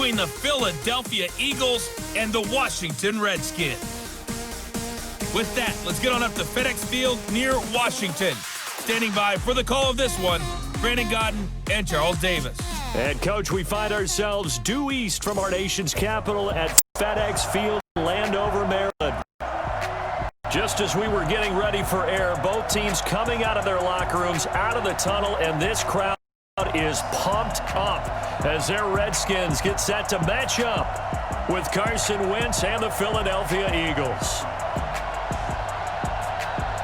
between the Philadelphia Eagles and the Washington Redskins. With that, let's get on up to FedEx Field near Washington. Standing by for the call of this one, Brandon Godden and Charles Davis. And, Coach, we find ourselves due east from our nation's capital at FedEx Field, Landover, Maryland. Just as we were getting ready for air, both teams coming out of their locker rooms, out of the tunnel, and this crowd is pumped up as their Redskins get set to match up with Carson Wentz and the Philadelphia Eagles.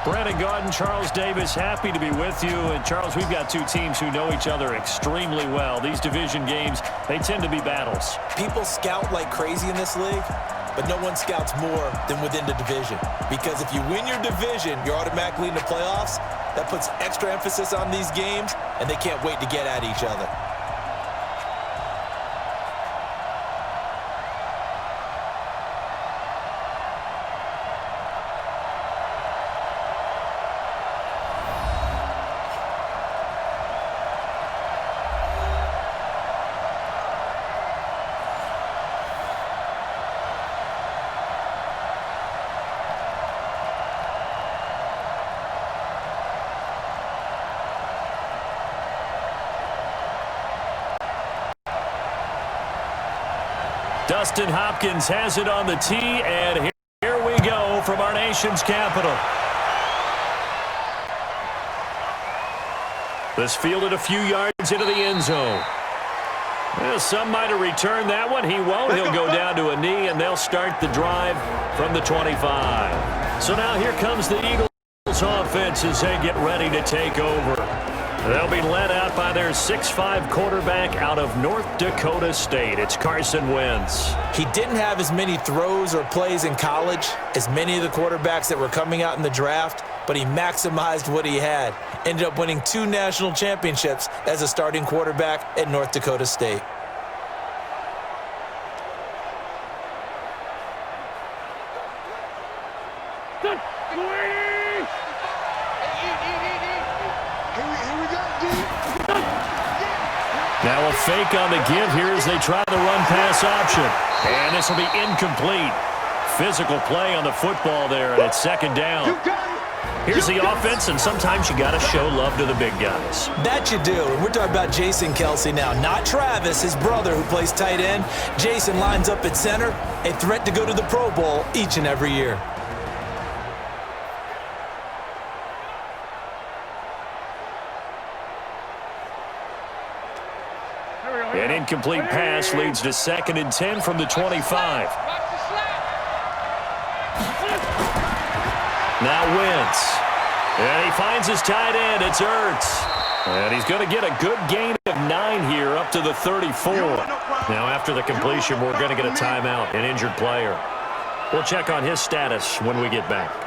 Brandon Godden, Charles Davis, happy to be with you. And, Charles, we've got two teams who know each other extremely well. These division games, they tend to be battles. People scout like crazy in this league, but no one scouts more than within the division. Because if you win your division, you're automatically in the playoffs. That puts extra emphasis on these games, and they can't wait to get at each other. Dustin Hopkins has it on the tee, and here we go from our nation's capital. This fielded a few yards into the end zone. Well, some might have returned that one. He won't. He'll go down to a knee, and they'll start the drive from the 25. So now here comes the Eagles offense as they get ready to take over. They'll be led out by their 6'5" quarterback out of North Dakota State. It's Carson Wentz. He didn't have as many throws or plays in college as many of the quarterbacks that were coming out in the draft, but he maximized what he had. Ended up winning 2 national championships as a starting quarterback at North Dakota State. Now a fake on the give here as they try the run-pass option. And this will be incomplete. Physical play on the football there, and it's second down. Here's the offense, and sometimes you got to show love to the big guys. That you do. And we're talking about Jason Kelsey now, not Travis, his brother who plays tight end. Jason lines up at center, a threat to go to the Pro Bowl each and every year. An incomplete pass leads to 2nd and 10 from the 25. Now Wentz. And he finds his tight end. It's Ertz. And he's going to get a good gain of 9 here up to the 34. Now after the completion, we're going to get a timeout, an injured player. We'll check on his status when we get back.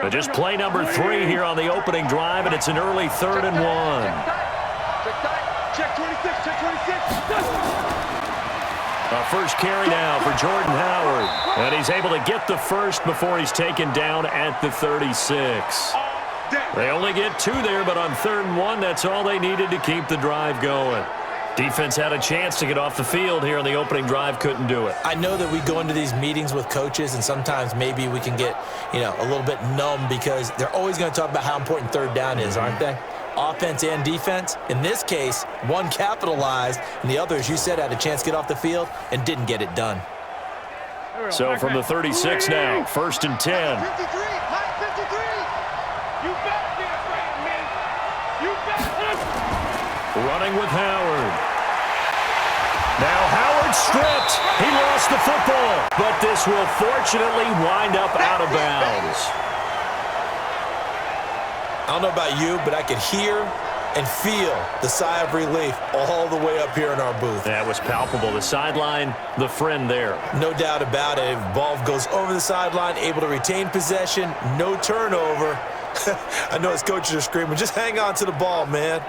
But just play number 3 here on the opening drive, and it's an early 3rd and 1. Check 26, check 26. A first carry now for Jordan Howard. And he's able to get the first before he's taken down at the 36. They only get 2 there, but on 3rd and 1, that's all they needed to keep the drive going. Defense had a chance to get off the field here on the opening drive, couldn't do it. I know that we go into these meetings with coaches, and sometimes maybe we can get, a little bit numb because they're always going to talk about how important 3rd down is, aren't they? Offense and defense. In this case, one capitalized, and the other, as you said, had a chance to get off the field and didn't get it done. So from the 36 now, 1st and 10. 53, Mike 53. You better be afraid of me. You better. Running with Howard. Now Howard stripped. He lost the football, but this will fortunately wind up out of bounds. I don't know about you, but I could hear and feel the sigh of relief all the way up here in our booth. That was palpable. The sideline, the friend there. No doubt about it. Ball goes over the sideline, able to retain possession, no turnover. I know his coaches are screaming, just hang on to the ball, man.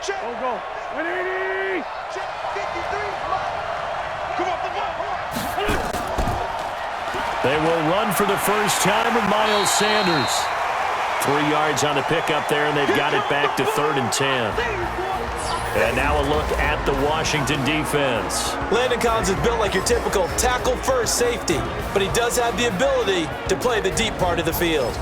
Check. Go. 180. Check. 53. Come on, They will run for the first time with Miles Sanders. 3 yards on the pickup there, and they've got it back to 3rd and 10. And now a look at the Washington defense. Landon Collins is built like your typical tackle-first safety, but he does have the ability to play the deep part of the field.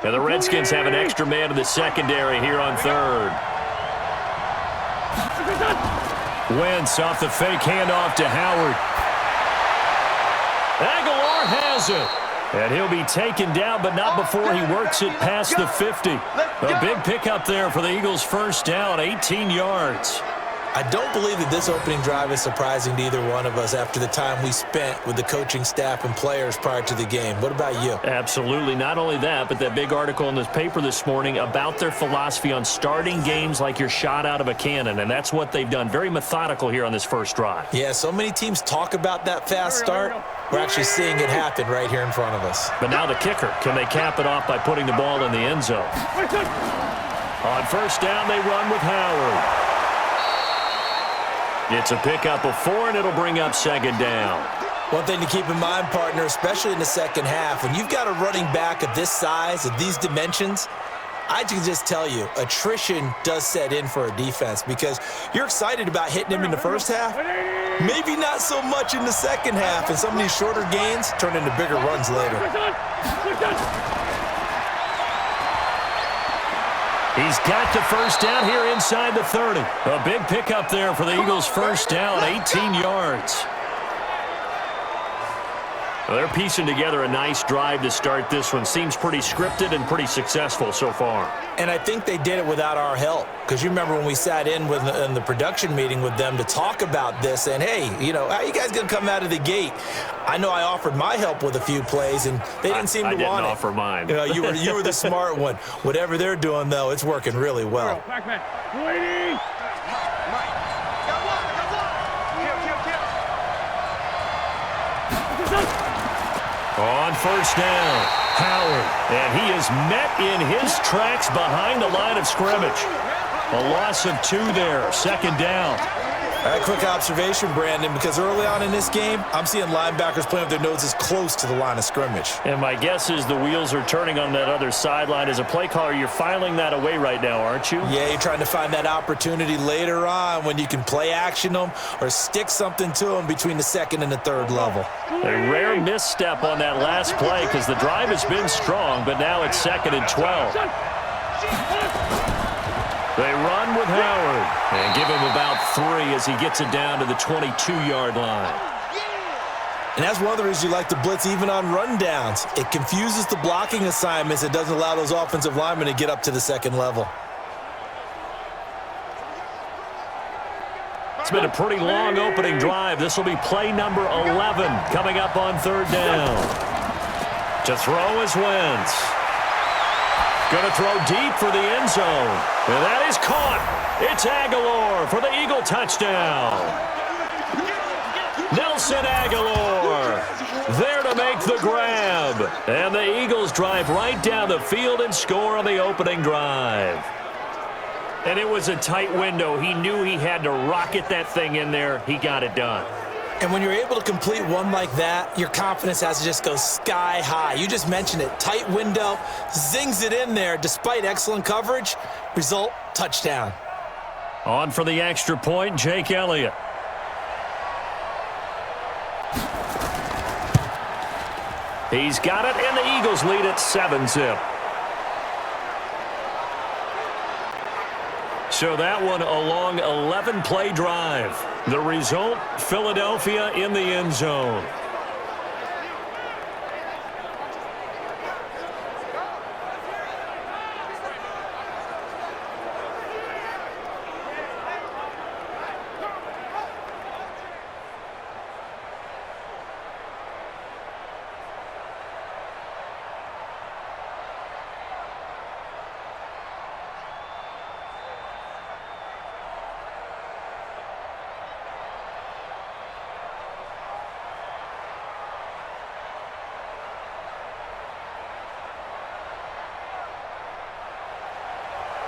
And the Redskins have an extra man in the secondary here on 3rd. Wentz off the fake handoff to Howard. Aguilar has it. And he'll be taken down, but not before he works it past the 50. A big pickup there for the Eagles' first down, 18 yards. I don't believe that this opening drive is surprising to either one of us after the time we spent with the coaching staff and players prior to the game. What about you? Absolutely. Not only that, but that big article in this paper this morning about their philosophy on starting games like you're shot out of a cannon, and that's what they've done. Very methodical here on this first drive. Yeah, so many teams talk about that fast start. We're actually seeing it happen right here in front of us. But now the kicker. Can they cap it off by putting the ball in the end zone? On first down, they run with Howard. It's a pickup of 4, and it'll bring up 2nd down. One thing to keep in mind, partner, especially in the second half, when you've got a running back of this size, of these dimensions, I can just tell you, attrition does set in for a defense because you're excited about hitting him in the first half, maybe not so much in the second half, and some of these shorter gains turn into bigger runs later. He's got the first down here inside the 30. A big pickup there for the Eagles' first down, 18 yards. Well, they're piecing together a nice drive to start this one. Seems pretty scripted and pretty successful so far. And I think they did it without our help. Because you remember when we sat in the production meeting with them to talk about this and, hey, you know, how are you guys going to come out of the gate? I know I offered my help with a few plays, and they didn't seem to want it. I didn't offer mine. You know, you were the smart one. Whatever they're doing, though, it's working really well. On first down, Howard, and he is met in his tracks behind the line of scrimmage. A loss of 2 there, 2nd down. All right, quick observation, Brandon, because early on in this game, I'm seeing linebackers playing with their noses close to the line of scrimmage. And my guess is the wheels are turning on that other sideline. As a play caller, you're filing that away right now, aren't you? Yeah, you're trying to find that opportunity later on when you can play action them or stick something to them between the 2nd and the 3rd level. A rare misstep on that last play because the drive has been strong, but now it's 2nd and 12. They run with Howard and give him about 3 as he gets it down to the 22-yard line. And that's one of the reasons you like to blitz even on rundowns. It confuses the blocking assignments. It doesn't allow those offensive linemen to get up to the 2nd level. It's been a pretty long opening drive. This will be play number 11 coming up on 3rd down. To throw is Wentz. Going to throw deep for the end zone. And that is caught. It's Aguilar for the Eagle touchdown. Nelson Aguilar there to make the grab. And the Eagles drive right down the field and score on the opening drive. And it was a tight window. He knew he had to rocket that thing in there. He got it done. And when you're able to complete one like that, your confidence has to just go sky high. You just mentioned it. Tight window, zings it in there despite excellent coverage. Result, touchdown. On for the extra point, Jake Elliott. He's got it, and the Eagles lead at 7-zip. So that one a long 11-play drive. The result, Philadelphia in the end zone.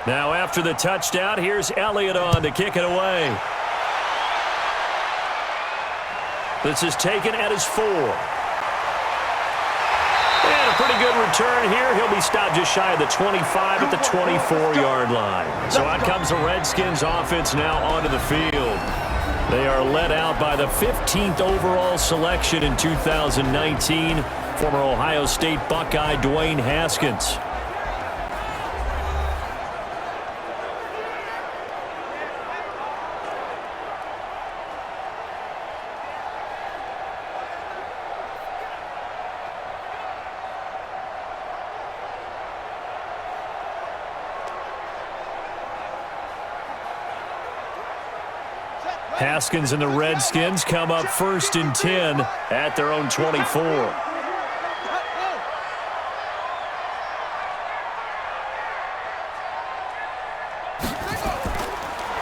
Now after the touchdown, here's Elliott on to kick it away. This is taken at his 4. And a pretty good return here. He'll be stopped just shy of the 25 at the 24-yard line. So out comes the Redskins offense now onto the field. They are led out by the 15th overall selection in 2019, former Ohio State Buckeye Dwayne Haskins. Haskins and the Redskins come up 1st and 10 at their own 24.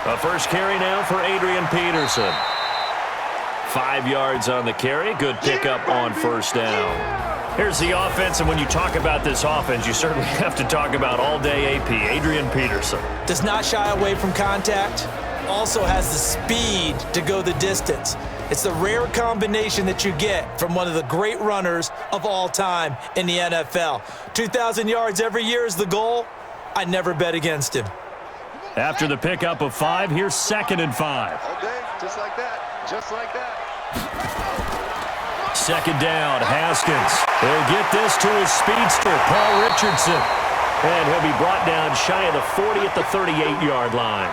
A first carry now for Adrian Peterson. 5 yards on the carry. Good pickup on 1st down. Here's the offense, and when you talk about this offense, you certainly have to talk about all-day AP, Adrian Peterson. Does not shy away from contact. Also has the speed to go the distance. It's the rare combination that you get from one of the great runners of all time in the NFL. 2,000 yards every year is the goal. I never bet against him. After the pickup of 5, here's 2nd and 5. All day, just like that, just like that. 2nd down, Haskins. He'll get this to his speedster, Paul Richardson. And he'll be brought down shy of the 40 at the 38-yard line.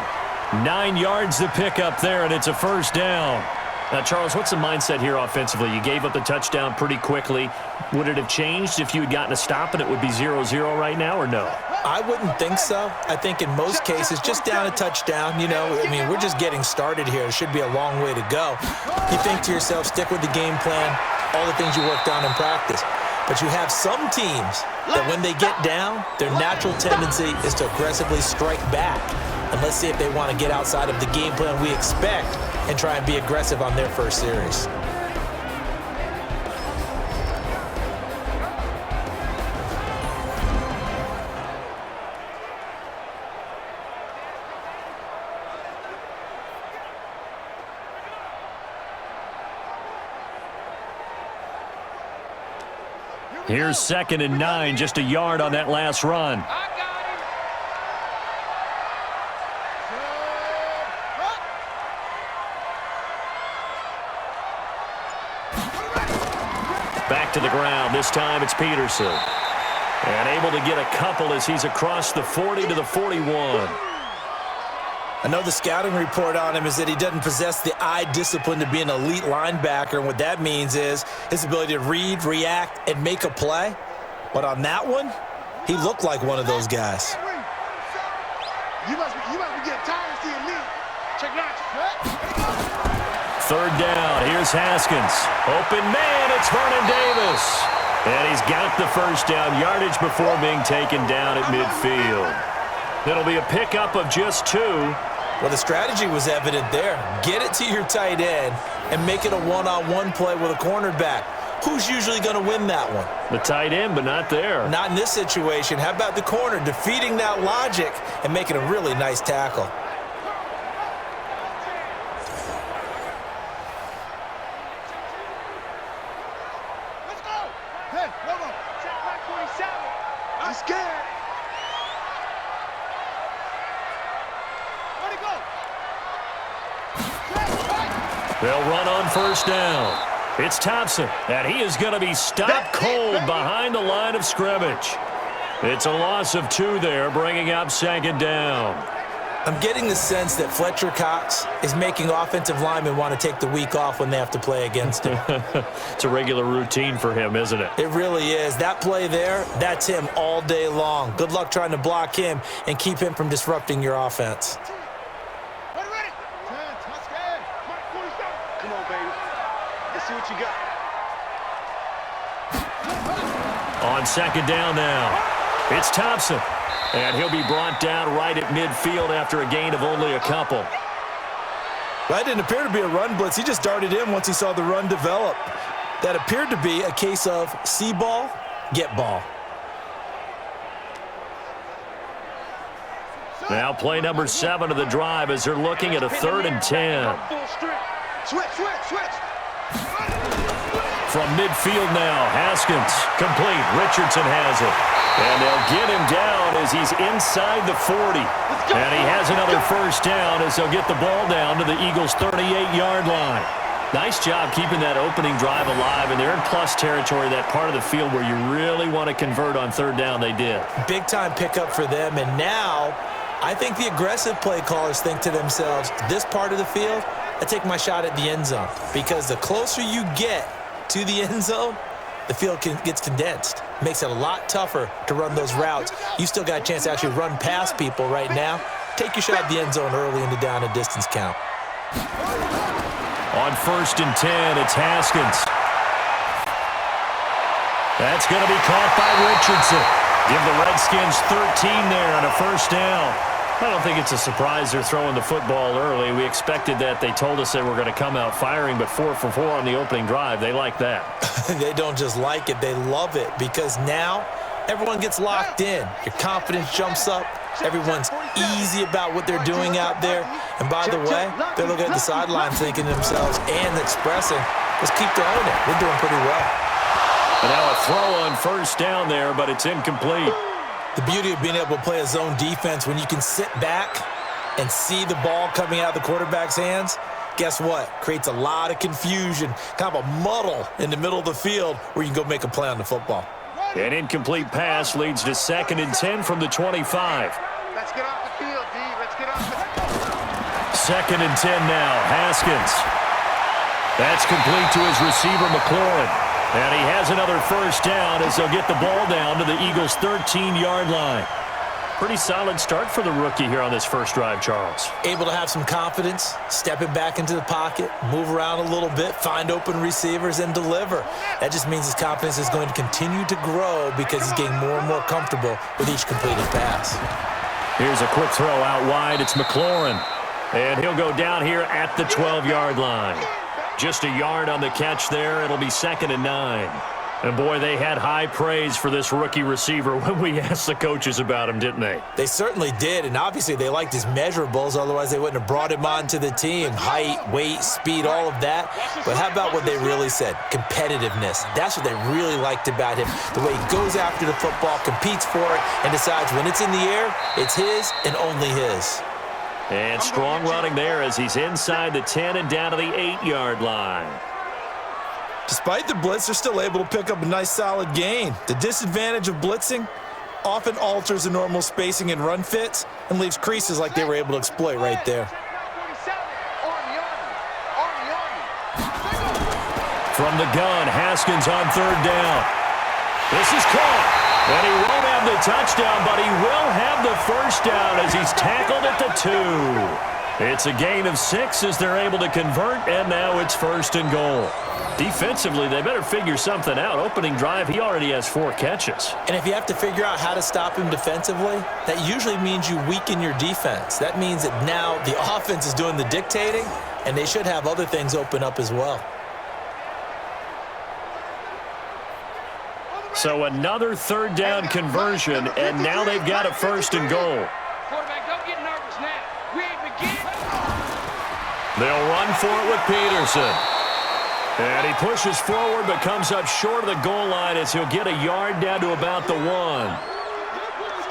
9 yards to pick up there, and it's a 1st down. Now, Charles, what's the mindset here offensively? You gave up the touchdown pretty quickly. Would it have changed if you had gotten a stop and it would be 0-0 right now, or no? I wouldn't think so. I think in most cases, just down a touchdown, you know, I mean, we're just getting started here. It should be a long way to go. You think to yourself, stick with the game plan, all the things you worked on in practice. But you have some teams that when they get down, their natural tendency is to aggressively strike back. And let's see if they want to get outside of the game plan we expect and try and be aggressive on their first series. Here's 2nd and 9, just a yard on that last run. Back to the ground. This time it's Peterson. And able to get a couple as he's across the 40 to the 41. I know the scouting report on him is that he doesn't possess the eye discipline to be an elite linebacker. And what that means is his ability to read, react, and make a play. But on that one, he looked like one of those guys. You must be getting tired of seeing me. Check it out. 3rd down. Here's Haskins. Open man. It's Vernon Davis. And he's got the 1st down yardage before being taken down at midfield. It'll be a pickup of just 2. Well, the strategy was evident there. Get it to your tight end and make it a one-on-one play with a cornerback. Who's usually going to win that one? The tight end, but not there. Not in this situation. How about the corner defeating that logic and making a really nice tackle? Let's go. Hey, Robo. Check back 47. I'm scared. Where'd he go? They'll run on 1st down. It's Thompson, and he is going to be stopped cold behind the line of scrimmage. It's a loss of 2 there, bringing up 2nd down. I'm getting the sense that Fletcher Cox is making offensive linemen want to take the week off when they have to play against him. It's a regular routine for him, isn't it? It really is. That play there, that's him all day long. Good luck trying to block him and keep him from disrupting your offense. Ready. Come on, baby. Let's see what you got. On 2nd down now, it's Thompson. And he'll be brought down right at midfield after a gain of only a couple. That didn't appear to be a run blitz. He just darted in once he saw the run develop. That appeared to be a case of see ball, get ball. Now play number 7 of the drive as they're looking at a 3rd and 10. Switch. From midfield now, Haskins, complete. Richardson has it. And they'll get him down as he's inside the 40. And he has another first down as they'll get the ball down to the Eagles' 38-yard line. Nice job keeping that opening drive alive, and they're in plus territory, that part of the field where you really want to convert on 3rd down. They did. Big-time pickup for them, and now I think the aggressive play callers think to themselves, this part of the field, I take my shot at the end zone, because the closer you get to the end zone, the field gets condensed. Makes it a lot tougher to run those routes. You still got a chance to actually run past people right now. Take your shot at the end zone early in the down and distance count. On 1st and 10, it's Haskins. That's going to be caught by Richardson. Give the Redskins 13 there on a first down. I don't think it's a surprise they're throwing the football early. We expected that. They told us they were going to come out firing, but 4 for 4 on the opening drive. They like that. They don't just like it. They love it, because now everyone gets locked in. Your confidence jumps up. Everyone's easy about what they're doing out there. And by the way, they're looking at the sideline thinking to themselves and expressing, let's keep throwing it. We're doing pretty well. And now a throw on first down there, but it's incomplete. The beauty of being able to play a zone defense, when you can sit back and see the ball coming out of the quarterback's hands, guess what? Creates a lot of confusion, kind of a muddle in the middle of the field where you can go make a play on the football. An incomplete pass leads to 2nd and 10 from the 25. Let's get off the field, D. Let's get off the field. 2nd and 10 now. Haskins. That's complete to his receiver, McLaurin. And he has another first down as they'll get the ball down to the Eagles' 13-yard line. Pretty solid start for the rookie here on this first drive, Charles. Able to have some confidence, stepping back into the pocket, move around a little bit, find open receivers, and deliver. That just means his confidence is going to continue to grow because he's getting more and more comfortable with each completed pass. Here's a quick throw out wide. It's McLaurin. And he'll go down here at the 12-yard line. Just a yard on the catch there. It'll be 2nd and 9. And, boy, they had high praise for this rookie receiver when we asked the coaches about him, didn't they? They certainly did, and obviously they liked his measurables. Otherwise, they wouldn't have brought him onto the team. Height, weight, speed, all of that. But how about what they really said? Competitiveness. That's what they really liked about him. The way he goes after the football, competes for it, and decides when it's in the air, it's his and only his. And strong running there as he's inside the 10 and down to the 8-yard line. Despite the blitz, they're still able to pick up a nice solid gain. The disadvantage of blitzing often alters the normal spacing and run fits and leaves creases like they were able to exploit right there. From the gun, Haskins on 3rd down. This is caught. And he won't have the touchdown, but he will have the first down as he's tackled at the 2. It's a gain of 6 as they're able to convert, and now it's 1st and goal. Defensively, they better figure something out. Opening drive, he already has 4 catches. And if you have to figure out how to stop him defensively, that usually means you weaken your defense. That means that now the offense is doing the dictating, and they should have other things open up as well. So another 3rd down conversion, and now they've got a 1st and goal. Quarterback, don't get nervous now. We ain't beginning. They'll run for it with Peterson. And he pushes forward but comes up short of the goal line as he'll get a yard down to about the 1.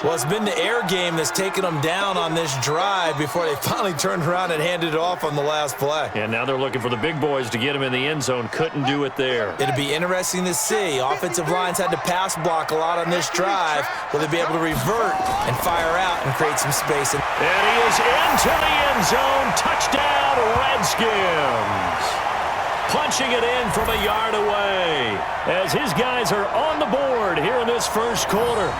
Well, it's been the air game that's taken them down on this drive before they finally turned around and handed it off on the last play. And now they're looking for the big boys to get him in the end zone. Couldn't do it there. It'll be interesting to see. Offensive lines had to pass block a lot on this drive. Will they be able to revert and fire out and create some space? And he is into the end zone. Touchdown, Redskins. Punching it in from a yard away as his guys are on the board here in this first quarter.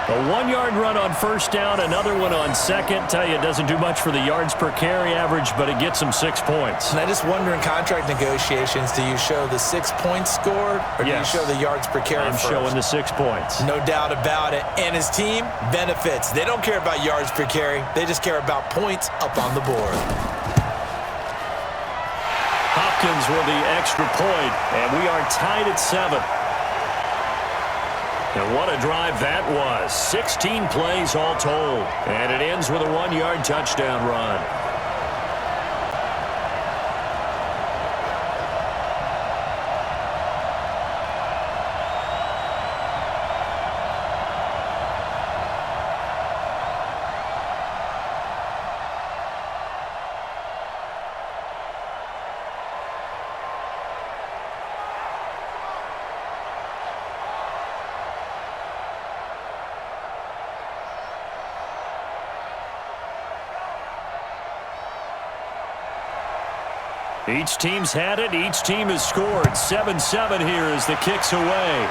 A 1-yard run on first down, another one on second. Tell you, it doesn't do much for the yards per carry average, but it gets them 6 points. And I just wonder in contract negotiations, do you show the 6 points scored, or do you show the yards per carry first? I'm showing the 6 points. No doubt about it. And his team benefits. They don't care about yards per carry. They just care about points up on the board. Hopkins with the extra point, and we are tied at 7. And what a drive that was. 16 plays all told. And it ends with a 1-yard touchdown run. Each team's had it. Each team has scored. 7-7 here as the kick's away.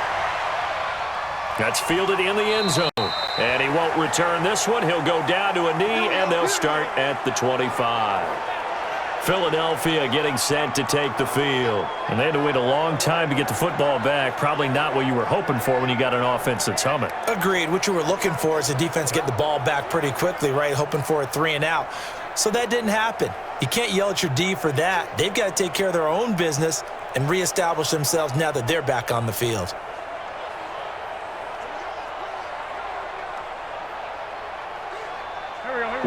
That's fielded in the end zone. And he won't return this one. He'll go down to a knee, and they'll start at the 25. Philadelphia getting set to take the field. And they had to wait a long time to get the football back. Probably not what you were hoping for when you got an offense that's humming. Agreed. What you were looking for is the defense get the ball back pretty quickly, right? Hoping for a 3-and-out. So that didn't happen. You can't yell at your D for that. They've got to take care of their own business and reestablish themselves now that they're back on the field.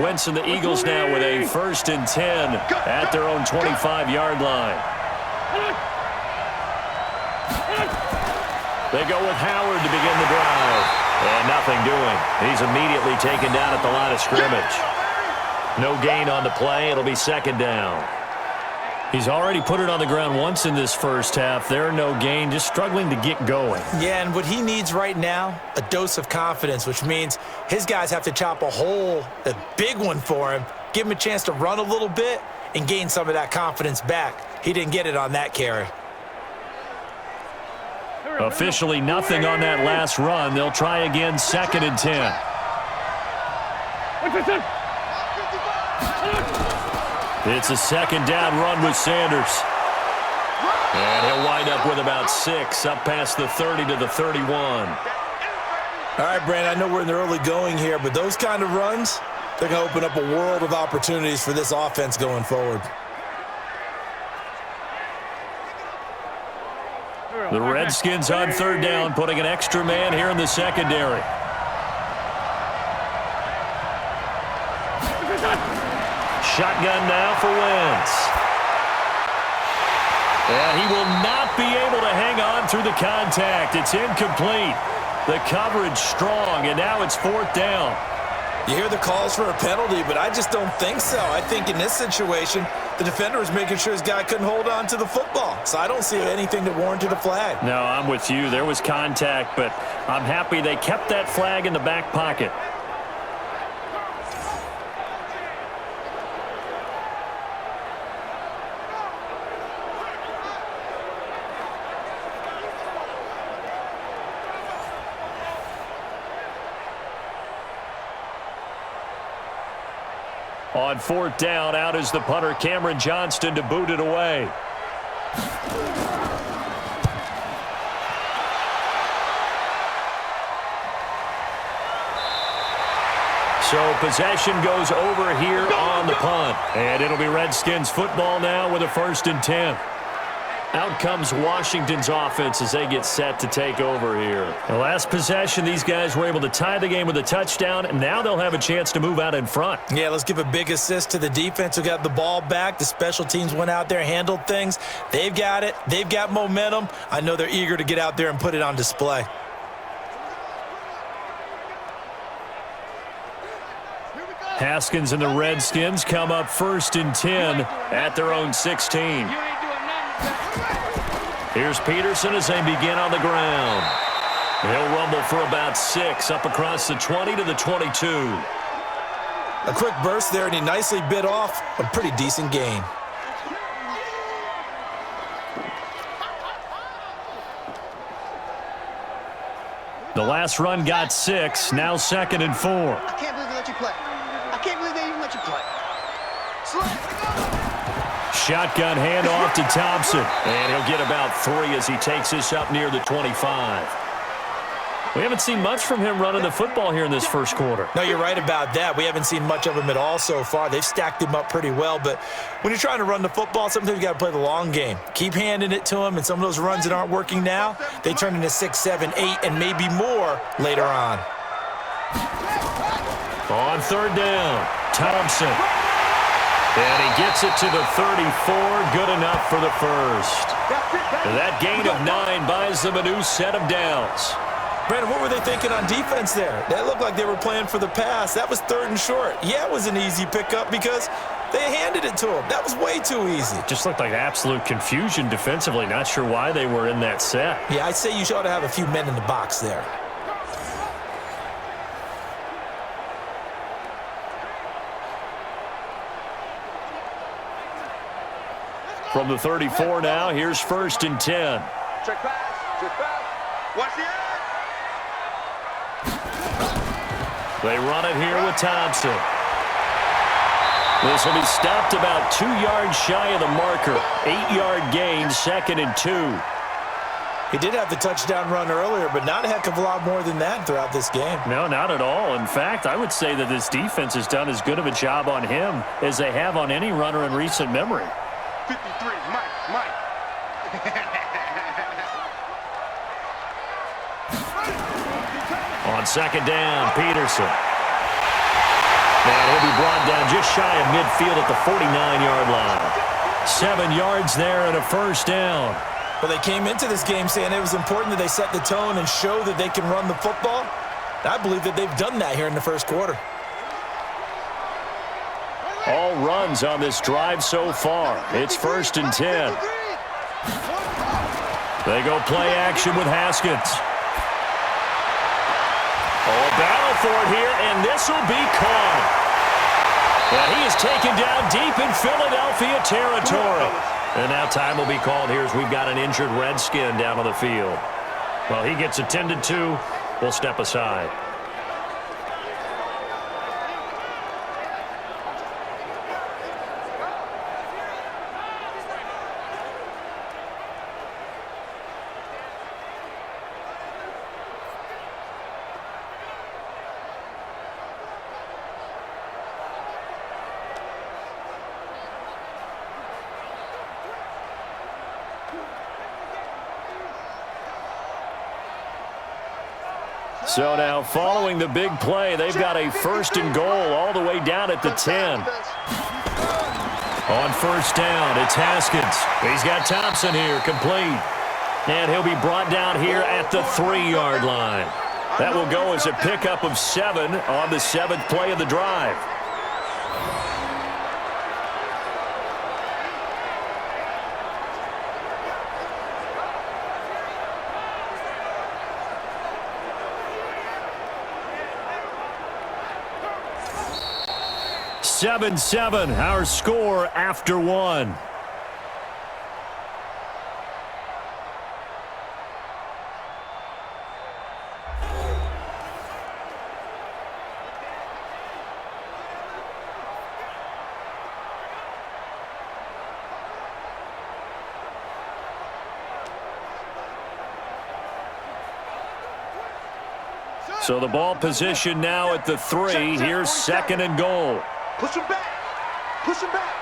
Wentz and the Eagles now with a 1st and 10 at their own 25-yard line. They go with Howard to begin the drive. And nothing doing. He's immediately taken down at the line of scrimmage. No gain on the play. It'll be 2nd down. He's already put it on the ground once in this first half. There, no gain, just struggling to get going. Yeah, and what he needs right now, a dose of confidence, which means his guys have to chop a big one for him, give him a chance to run a little bit and gain some of that confidence back. He didn't get it on that carry. Officially nothing on that last run. They'll try again, 2nd and 10. It's a 2nd down run with Sanders. And he'll wind up with about 6, up past the 30 to the 31. All right, Brandon, I know we're in the early going here, but those kind of runs, they're going to open up a world of opportunities for this offense going forward. The Redskins on 3rd down, putting an extra man here in the secondary. Shotgun now for Wentz. And he will not be able to hang on through the contact. It's incomplete. The coverage strong, and now it's 4th down. You hear the calls for a penalty, but I just don't think so. I think in this situation, the defender was making sure his guy couldn't hold on to the football. So I don't see anything that warranted a flag. No, I'm with you. There was contact, but I'm happy they kept that flag in the back pocket. On 4th down, out is the punter, Cameron Johnston, to boot it away. So possession goes over here on the punt. And it'll be Redskins football now with a 1st and 10. Out comes Washington's offense as they get set to take over here. The last possession, these guys were able to tie the game with a touchdown, and now they'll have a chance to move out in front. Yeah, let's give a big assist to the defense who got the ball back. The special teams went out there, handled things. They've got it. They've got momentum. I know they're eager to get out there and put it on display. Haskins and the Redskins come up 1st and 10 at their own 16. Here's Peterson as they begin on the ground. He'll rumble for about 6 up across the 20 to the 22. A quick burst there, and he nicely bit off a pretty decent gain. The last run got 6, now 2nd and 4. I can't believe they let you play. I can't believe they even let you play. Shotgun handoff to Thompson. And he'll get about 3 as he takes this up near the 25. We haven't seen much from him running the football here in this first quarter. No, you're right about that. We haven't seen much of him at all so far. They've stacked him up pretty well, but when you're trying to run the football, sometimes you got to play the long game. Keep handing it to him, and some of those runs that aren't working now, they turn into 6, 7, 8, and maybe more later on. On third down, Thompson. And he gets it to the 34, good enough for the first. That gain of 9 buys them a new set of downs. Brandon, what were they thinking on defense there? That looked like they were playing for the pass. That was 3rd and short. Yeah, it was an easy pickup because they handed it to him. That was way too easy. Just looked like absolute confusion defensively. Not sure why they were in that set. Yeah, I'd say you ought to have a few men in the box there. From the 34 now, here's 1st and 10. Check pass. Check pass. Watch the end. They run it here with Thompson. This will be stopped about 2 yards shy of the marker. 8-yard gain, 2nd and 2. He did have the touchdown run earlier, but not a heck of a lot more than that throughout this game. No, not at all. In fact, I would say that this defense has done as good of a job on him as they have on any runner in recent memory. 53, Mike. On 2nd down, Peterson. And he'll be brought down just shy of midfield at the 49-yard line. 7 yards there and a 1st down. Well, they came into this game saying it was important that they set the tone and show that they can run the football. I believe that they've done that here in the first quarter. All runs on this drive so far. It's 1st and 10. They go play action with Haskins. Oh, a battle for it here, and this will be caught. And he is taken down deep in Philadelphia territory. And now time will be called here as we've got an injured Redskin down on the field. Well, he gets attended to. We'll step aside. So now following the big play, they've got a 1st and goal all the way down at the 10. On 1st down, it's Haskins. He's got Thompson here, complete. And he'll be brought down here at the 3-yard line. That will go as a pickup of 7 on the 7th play of the drive. Seven, our score after 1. So the ball position now at the 3. Here's 2nd and goal. Push him back. Push him back.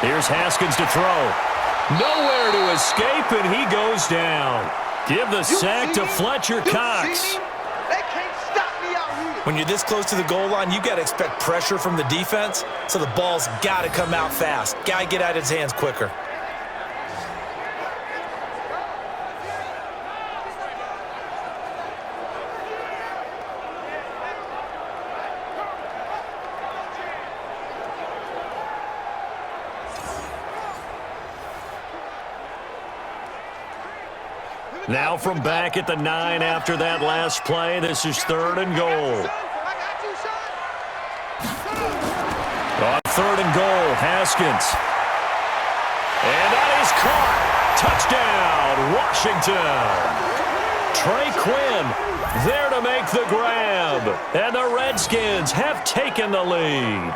Here's Haskins to throw. Nowhere to escape, and he goes down. Give the sack to Fletcher Cox. They can't stop me out here. When you're this close to the goal line, you got to expect pressure from the defense, so the ball's got to come out fast. Got to get out of his hands quicker. Now from back at the 9 after that last play, this is 3rd and goal. On 3rd and goal, Haskins. And that is caught. Touchdown, Washington. Trey Quinn there to make the grab. And the Redskins have taken the lead.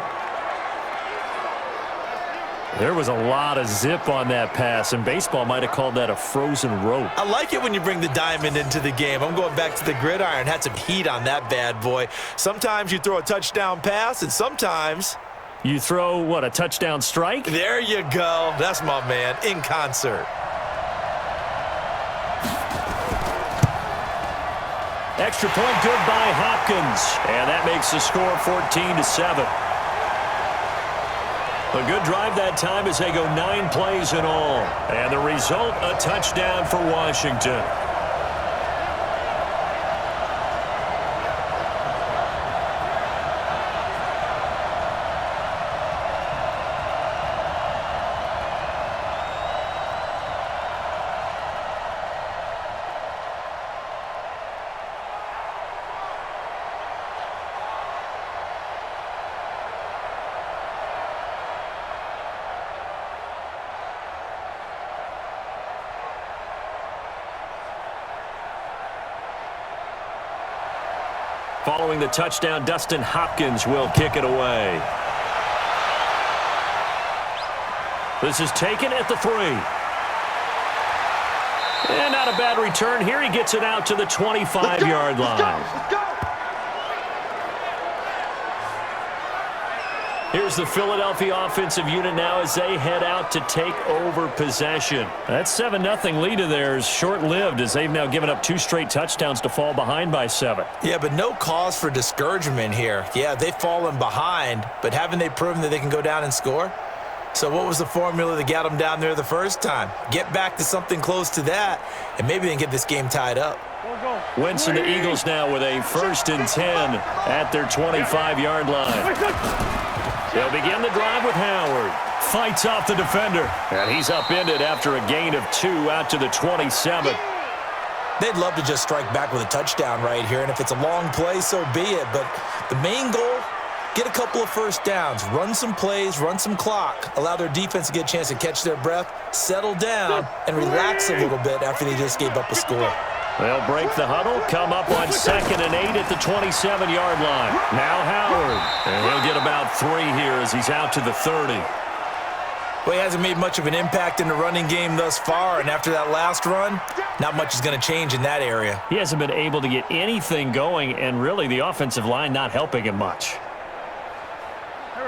There was a lot of zip on that pass, and baseball might have called that a frozen rope. I like it when you bring the diamond into the game. I'm going back to the gridiron. Had some heat on that bad boy. Sometimes you throw a touchdown pass, and sometimes you throw, what, a touchdown strike? There you go. That's my man, in concert. Extra point good by Hopkins, and that makes the score 14-7. A good drive that time as they go 9 plays in all. And the result, a touchdown for Washington. Following the touchdown, Dustin Hopkins will kick it away. This is taken at the 3. And not a bad return here. He gets it out to the 25-yard line. Let's go. Here's the Philadelphia offensive unit now as they head out to take over possession. That 7-0 lead of theirs short-lived as they've now given up 2 straight touchdowns to fall behind by 7. Yeah, but no cause for discouragement here. Yeah, they've fallen behind, but haven't they proven that they can go down and score? So what was the formula that got them down there the first time? Get back to something close to that, and maybe they can get this game tied up. Wentz and the Eagles now with a 1st and 10 at their 25-yard line. They'll begin the drive with Howard. Fights off the defender. And he's upended after a gain of 2 out to the 27. They'd love to just strike back with a touchdown right here, and if it's a long play, so be it. But the main goal, get a couple of first downs, run some plays, run some clock, allow their defense to get a chance to catch their breath, settle down, and relax a little bit after they just gave up a score. They'll break the huddle, come up on 2nd and 8 at the 27-yard line. Now Howard, and he'll get about 3 here as he's out to the 30. Well, he hasn't made much of an impact in the running game thus far, and after that last run, not much is going to change in that area. He hasn't been able to get anything going, and really the offensive line not helping him much.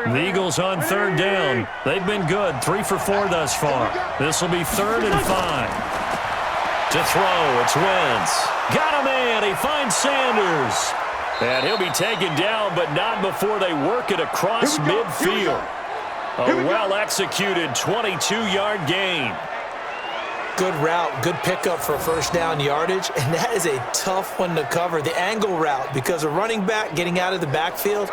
The Eagles on 3rd down. They've been good, 3 for 4 thus far. This will be 3rd and 5. To throw, it's Wentz. Got a man, he finds Sanders. And he'll be taken down, but not before they work it across midfield. A well-executed 22-yard gain. Good route, good pickup for first down yardage, and that is a tough one to cover. The angle route, because a running back getting out of the backfield,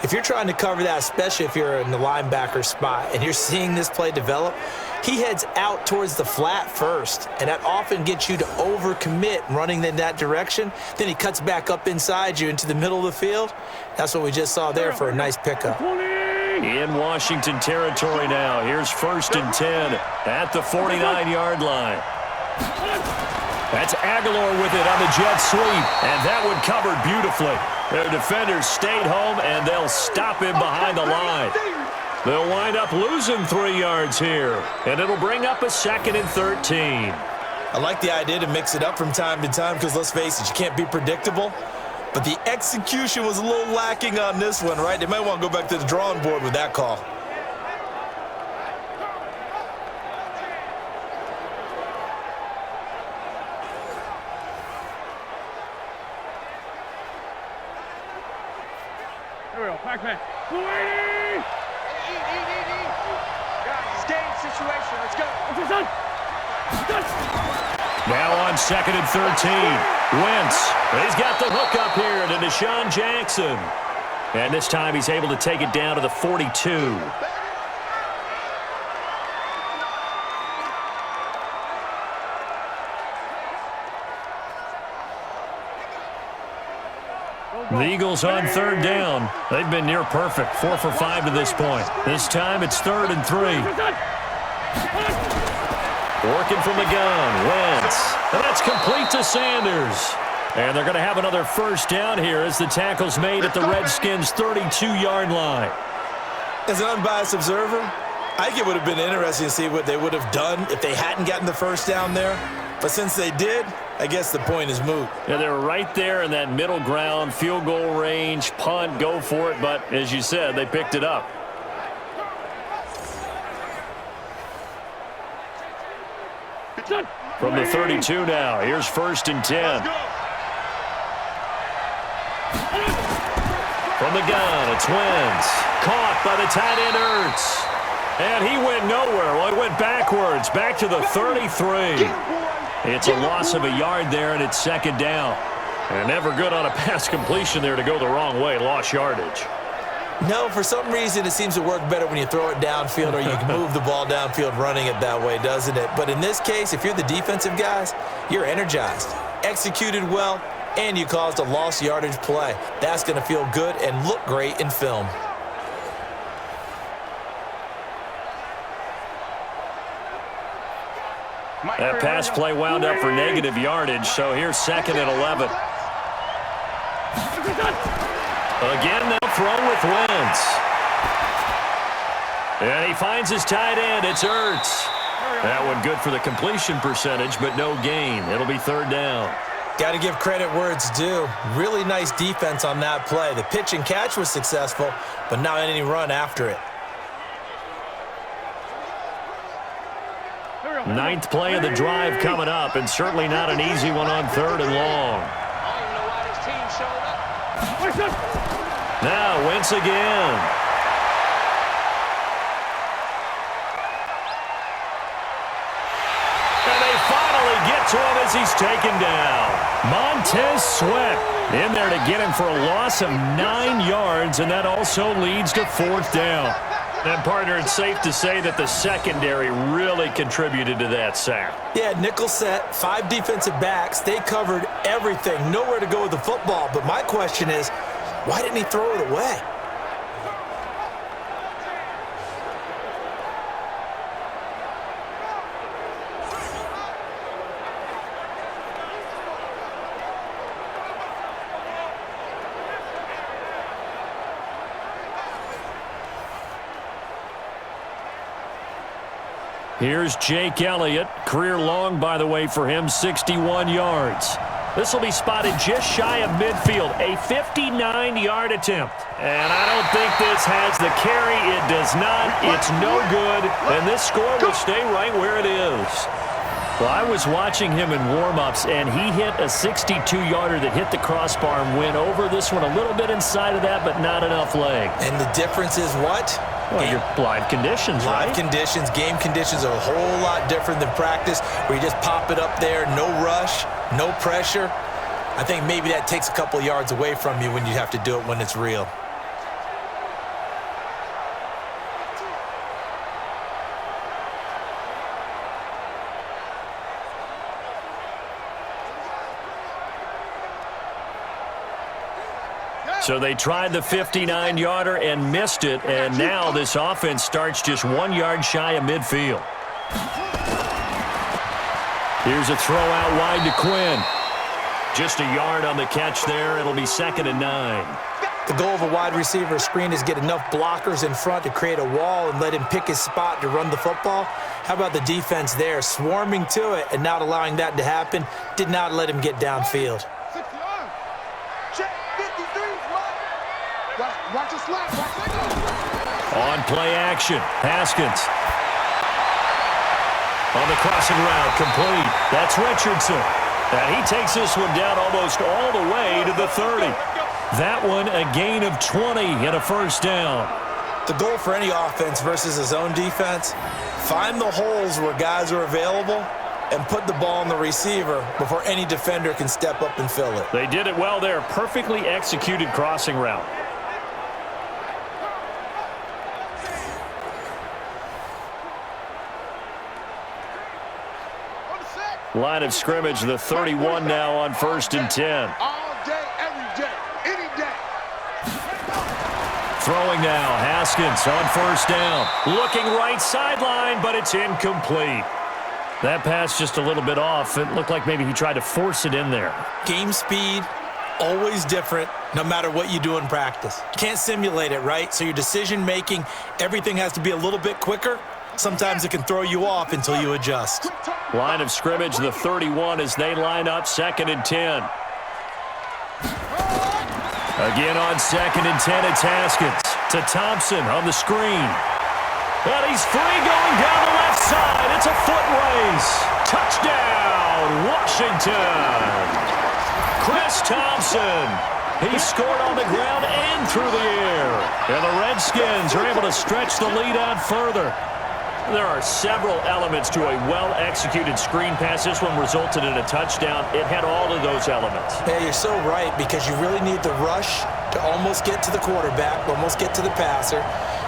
if you're trying to cover that, especially if you're in the linebacker spot and you're seeing this play develop, he heads out towards the flat first, and that often gets you to overcommit running in that direction. Then he cuts back up inside you into the middle of the field. That's what we just saw there for a nice pickup. In Washington territory now. Here's 1st and 10 at the 49-yard line. That's Aguilar with it on the jet sweep, and that one covered beautifully. Their defenders stayed home, and they'll stop him behind the line. They'll wind up losing 3 yards here, and it'll bring up a 2nd and 13. I like the idea to mix it up from time to time because, let's face it, you can't be predictable. But the execution was a little lacking on this one, right? They might want to go back to the drawing board with that call. Here we go, Pac-Man. Guys, game situation. Let's go. What's done? Now on 2nd and 13. Wentz. He's got the hook up here to Deshaun Jackson. And this time he's able to take it down to the 42. The Eagles on 3rd down. They've been near perfect, 4 for 5 to this point. This time it's 3rd and 3. Working from the gun, Wentz. And that's complete to Sanders. And they're going to have another first down here as the tackle's made at the Redskins' 32-yard line. As an unbiased observer, I think it would have been interesting to see what they would have done if they hadn't gotten the first down there. But since they did, I guess the point is moot. Yeah, they were right there in that middle ground, field goal range, punt, go for it. But as you said, they picked it up. From the 32 now, here's 1st and 10. From the gun, it's Wentz. Caught by the tight end Ertz. And he went nowhere. Well, he went backwards, back to the 33. It's a loss of a yard there, and it's 2nd down. And never good on a pass completion there to go the wrong way. Lost yardage. No, for some reason it seems to work better when you throw it downfield or you can move the ball downfield running it that way, doesn't it? But in this case, if you're the defensive guys, you're energized, executed well, and you caused a lost yardage play. That's going to feel good and look great in film. That pass play wound up for negative yardage, so here's 2nd and 11. Again, they'll throw with Wentz. And he finds his tight end. It's Ertz. That one good for the completion percentage, but no gain. It'll be 3rd down. Got to give credit where it's due. Really nice defense on that play. The pitch and catch was successful, but not any run after it. 9th play of the drive coming up, and certainly not an easy one on 3rd and long. Now Wentz again. And they finally get to him as he's taken down. Montez Sweat in there to get him for a loss of 9 yards, and that also leads to 4th down. And, partner, it's safe to say that the secondary really contributed to that sack. Yeah, nickel set, 5 defensive backs. They covered everything. Nowhere to go with the football. But my question is, why didn't he throw it away? Here's Jake Elliott. Career long, by the way, for him, 61 yards. This will be spotted just shy of midfield, a 59-yard attempt. And I don't think this has the carry. It does not. It's no good. And this score will stay right where it is. Well, I was watching him in warm-ups, and he hit a 62-yarder that hit the crossbar and went over. This one a little bit inside of that, but not enough leg. And the difference is what? Well, your live conditions, right? Live conditions, game conditions are a whole lot different than practice, where you just pop it up there, no rush, no pressure. I think maybe that takes a couple yards away from you when you have to do it when it's real. So they tried the 59-yarder and missed it, and now this offense starts just 1 yard shy of midfield. Here's a throw out wide to Quinn. Just a yard on the catch there. It'll be 2nd and 9. The goal of a wide receiver screen is get enough blockers in front to create a wall and let him pick his spot to run the football. How about the defense there, swarming to it and not allowing that to happen? Did not let him get downfield. On play action, Haskins. On the crossing route, complete. That's Richardson. And he takes this one down almost all the way to the 30. That one a gain of 20 and a 1st down. The goal for any offense versus a zone defense, find the holes where guys are available and put the ball on the receiver before any defender can step up and fill it. They did it well there. Perfectly executed crossing route. Line of scrimmage, the 31 now on 1st and 10. All day, every day, any day. Throwing now, Haskins on 1st down. Looking right sideline, but it's incomplete. That pass just a little bit off. It looked like maybe he tried to force it in there. Game speed, always different no matter what you do in practice. You can't simulate it, right? So your decision-making, everything has to be a little bit quicker. Sometimes it can throw you off until you adjust. Line of scrimmage, the 31 as they line up 2nd and 10. Again on 2nd and 10, it's Haskins to Thompson on the screen. And he's free going down the left side. It's a foot race. Touchdown, Washington. Chris Thompson. He scored on the ground and through the air. And the Redskins are able to stretch the lead out further. There are several elements to a well-executed screen pass. This one resulted in a touchdown. It had all of those elements. Yeah, you're so right, because you really need the rush to almost get to the quarterback, almost get to the passer.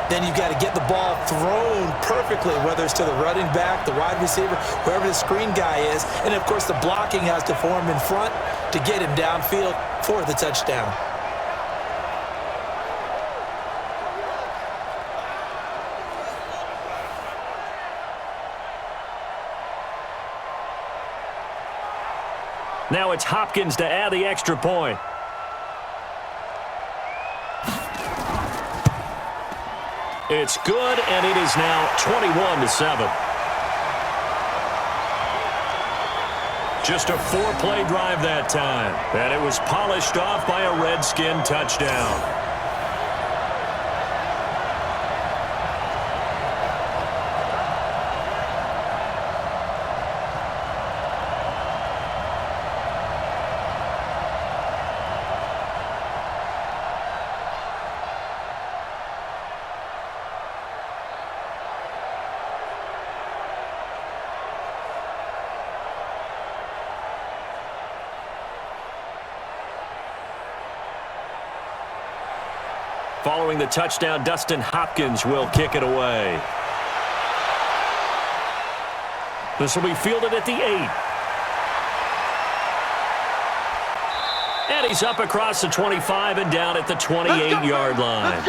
Then you've got to get the ball thrown perfectly, whether it's to the running back, the wide receiver, whoever the screen guy is. And, of course, the blocking has to form in front to get him downfield for the touchdown. Now it's Hopkins to add the extra point. It's good, and it is now 21-7. Just a 4-play drive that time, and it was polished off by a Redskin touchdown. Following the touchdown, Dustin Hopkins will kick it away. This will be fielded at the 8. And he's up across the 25 and down at the 28-yard line.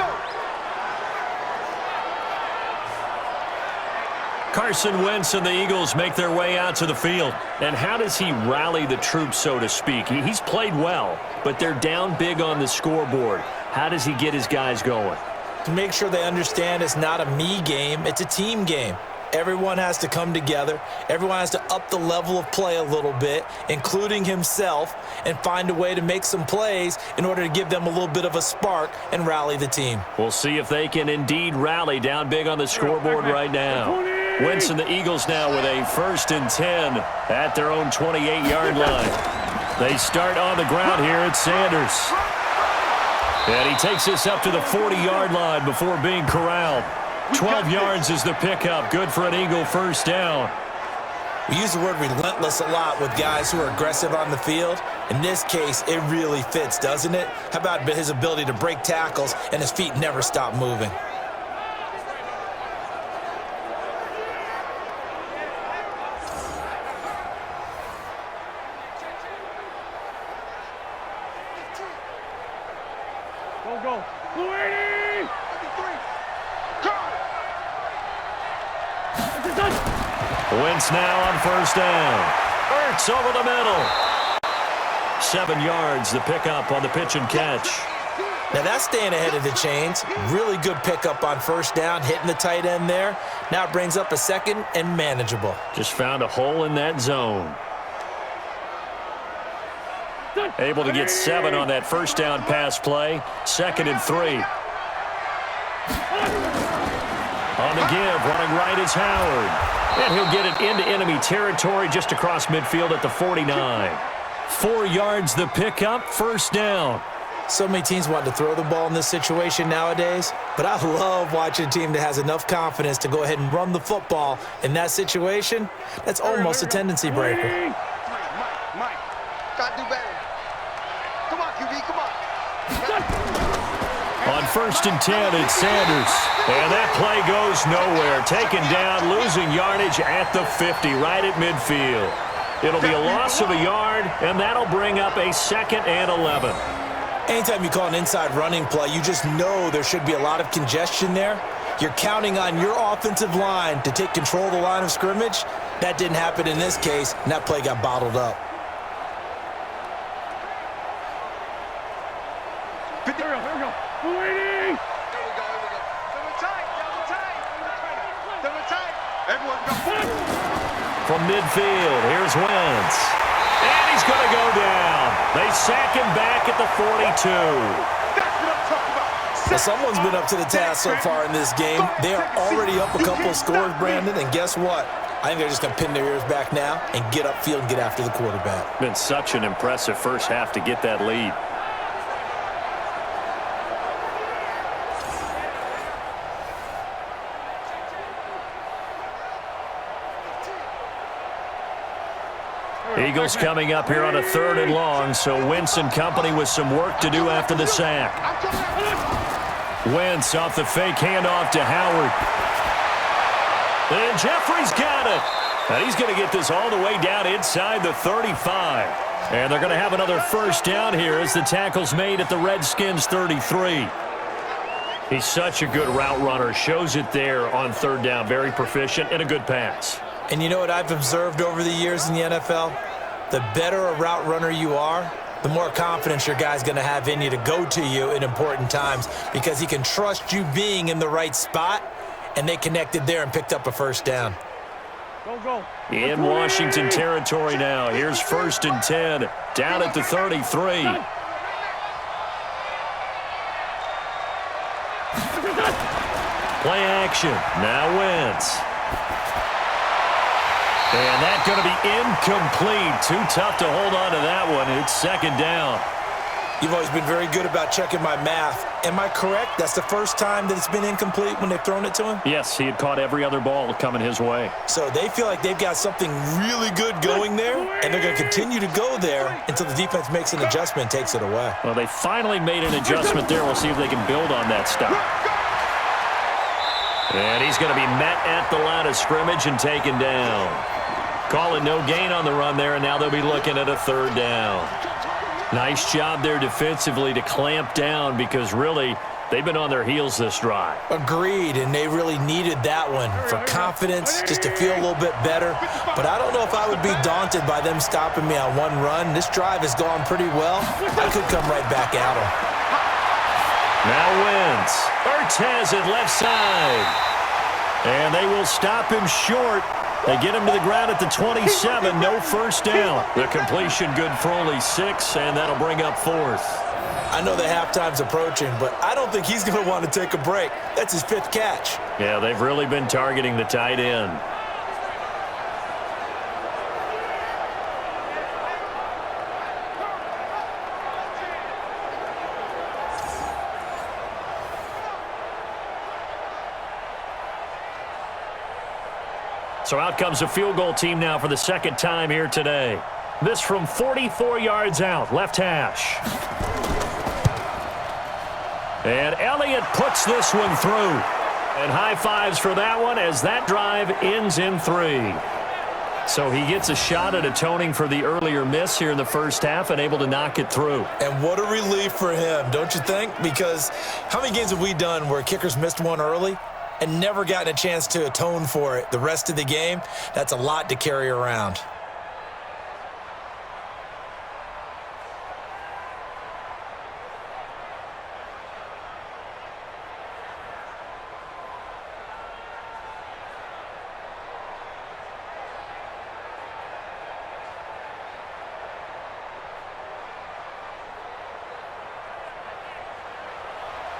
Carson Wentz and the Eagles make their way out to the field. And how does he rally the troops, so to speak? He's played well, but they're down big on the scoreboard. How does he get his guys going? To make sure they understand it's not a me game, it's a team game. Everyone has to come together. Everyone has to up the level of play a little bit, including himself, and find a way to make some plays in order to give them a little bit of a spark and rally the team. We'll see if they can indeed rally down big on the scoreboard right now. Wentz and the Eagles now with a 1st and 10 at their own 28-yard line. They start on the ground here at Sanders. And he takes this up to the 40-yard line before being corralled. 12 yards is the pickup. Good for an Eagle 1st down. We use the word relentless a lot with guys who are aggressive on the field. In this case, it really fits, doesn't it? How about his ability to break tackles and his feet never stop moving? Go. Blue 80! Wentz now on 1st down. Ertz over the middle. 7 yards, the pickup on the pitch and catch. Now that's staying ahead of the chains. Really good pickup on 1st down, hitting the tight end there. Now it brings up a 2nd and manageable. Just found a hole in that zone. Able to get 7 on that 1st down pass play. 2nd and 3. On the give, running right is Howard. And he'll get it into enemy territory just across midfield at the 49. 4 yards the pickup, 1st down. So many teams want to throw the ball in this situation nowadays, but I love watching a team that has enough confidence to go ahead and run the football in that situation. That's almost a tendency breaker. Mike, try to do better. Come on, QB, come on. On 1st and 10, it's Sanders. And that play goes nowhere. Taken down, losing yardage at the 50, right at midfield. It'll be a loss of a yard, and that'll bring up a 2nd and 11. Anytime you call an inside running play, you just know there should be a lot of congestion there. You're counting on your offensive line to take control of the line of scrimmage. That didn't happen in this case, and that play got bottled up. Here we go. Waiting. Here we go. Double tight. Everyone go. From midfield, here's Wentz. And he's going to go down. They sack him back at the 42. That's what I'm talking about. Well, someone's been up to the task so far in this game. They are already up a couple of scores, Brandon, and guess what? I think they're just going to pin their ears back now and get upfield and get after the quarterback. Been such an impressive first half to get that lead. Eagles coming up here on a 3rd and long, so Wentz and company with some work to do after the sack. Wentz off the fake handoff to Howard. And Jeffrey's got it. And he's going to get this all the way down inside the 35. And they're going to have another first down here as the tackle's made at the Redskins' 33. He's such a good route runner. Shows it there on 3rd down. Very proficient and a good pass. And you know what I've observed over the years in the NFL? The better a route runner you are, the more confidence your guy's going to have in you to go to you in important times because he can trust you being in the right spot, and they connected there and picked up a first down. Go. In Washington territory now. Here's 1st and 10 down at the 33. Play action. Now Wentz. And that's going to be incomplete. Too tough to hold on to that one. It's 2nd down. You've always been very good about checking my math. Am I correct? That's the first time that it's been incomplete when they've thrown it to him? Yes, he had caught every other ball coming his way. So they feel like they've got something really good going there, and they're going to continue to go there until the defense makes an adjustment and takes it away. Well, they finally made an adjustment there. We'll see if they can build on that stuff. And he's going to be met at the line of scrimmage and taken down. Calling no gain on the run there, and now they'll be looking at a 3rd down. Nice job there defensively to clamp down because really they've been on their heels this drive. Agreed, and they really needed that one for confidence, just to feel a little bit better. But I don't know if I would be daunted by them stopping me on one run. This drive has gone pretty well. I could come right back at them. Now Wentz. Ortez at left side. And they will stop him short. They get him to the ground at the 27. No first down. The completion good for only 6, and that'll bring up 4th. I know the halftime's approaching, but I don't think he's going to want to take a break. That's his 5th catch. Yeah, they've really been targeting the tight end. So out comes a field goal team now for the 2nd time here today. This from 44 yards out, left hash. And Elliott puts this one through. And high fives for that one as that drive ends in 3. So he gets a shot at atoning for the earlier miss here in the first half and able to knock it through. And what a relief for him, don't you think? Because how many games have we done where kickers missed one early and never gotten a chance to atone for it the rest of the game? That's a lot to carry around.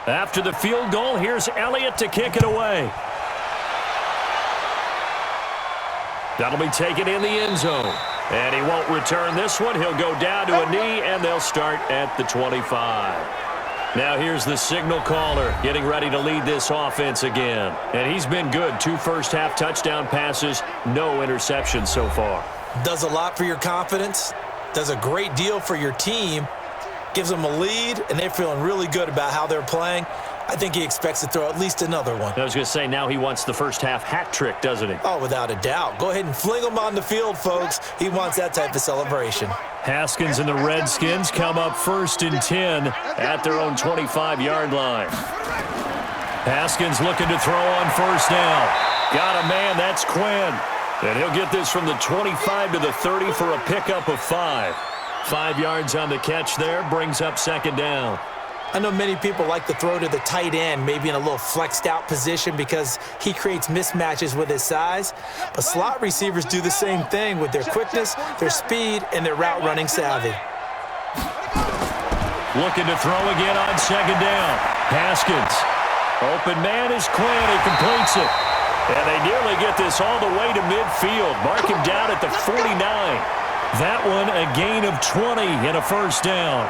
After the field goal, here's Elliott to kick it away. That'll be taken in the end zone. And he won't return this one. He'll go down to a knee, and they'll start at the 25. Now here's the signal caller getting ready to lead this offense again. And he's been good. 2 first-half touchdown passes, no interceptions so far. Does a lot for your confidence. Does a great deal for your team. Gives them a lead, and they're feeling really good about how they're playing. I think he expects to throw at least another one. I was going to say, now he wants the first-half hat trick, doesn't he? Oh, without a doubt. Go ahead and fling him on the field, folks. He wants that type of celebration. Haskins and the Redskins come up 1st and 10 at their own 25-yard line. Haskins looking to throw on 1st down. Got a man, that's Quinn. And he'll get this from the 25 to the 30 for a pickup of 5. 5 yards on the catch there, brings up 2nd down. I know many people like to throw to the tight end, maybe in a little flexed out position because he creates mismatches with his size. But slot receivers do the same thing with their quickness, their speed, and their route running savvy. Looking to throw again on second down. Haskins. Open man is Quinn. He completes it. And they nearly get this all the way to midfield. Mark him down at the 49. That one a gain of 20 and a first down.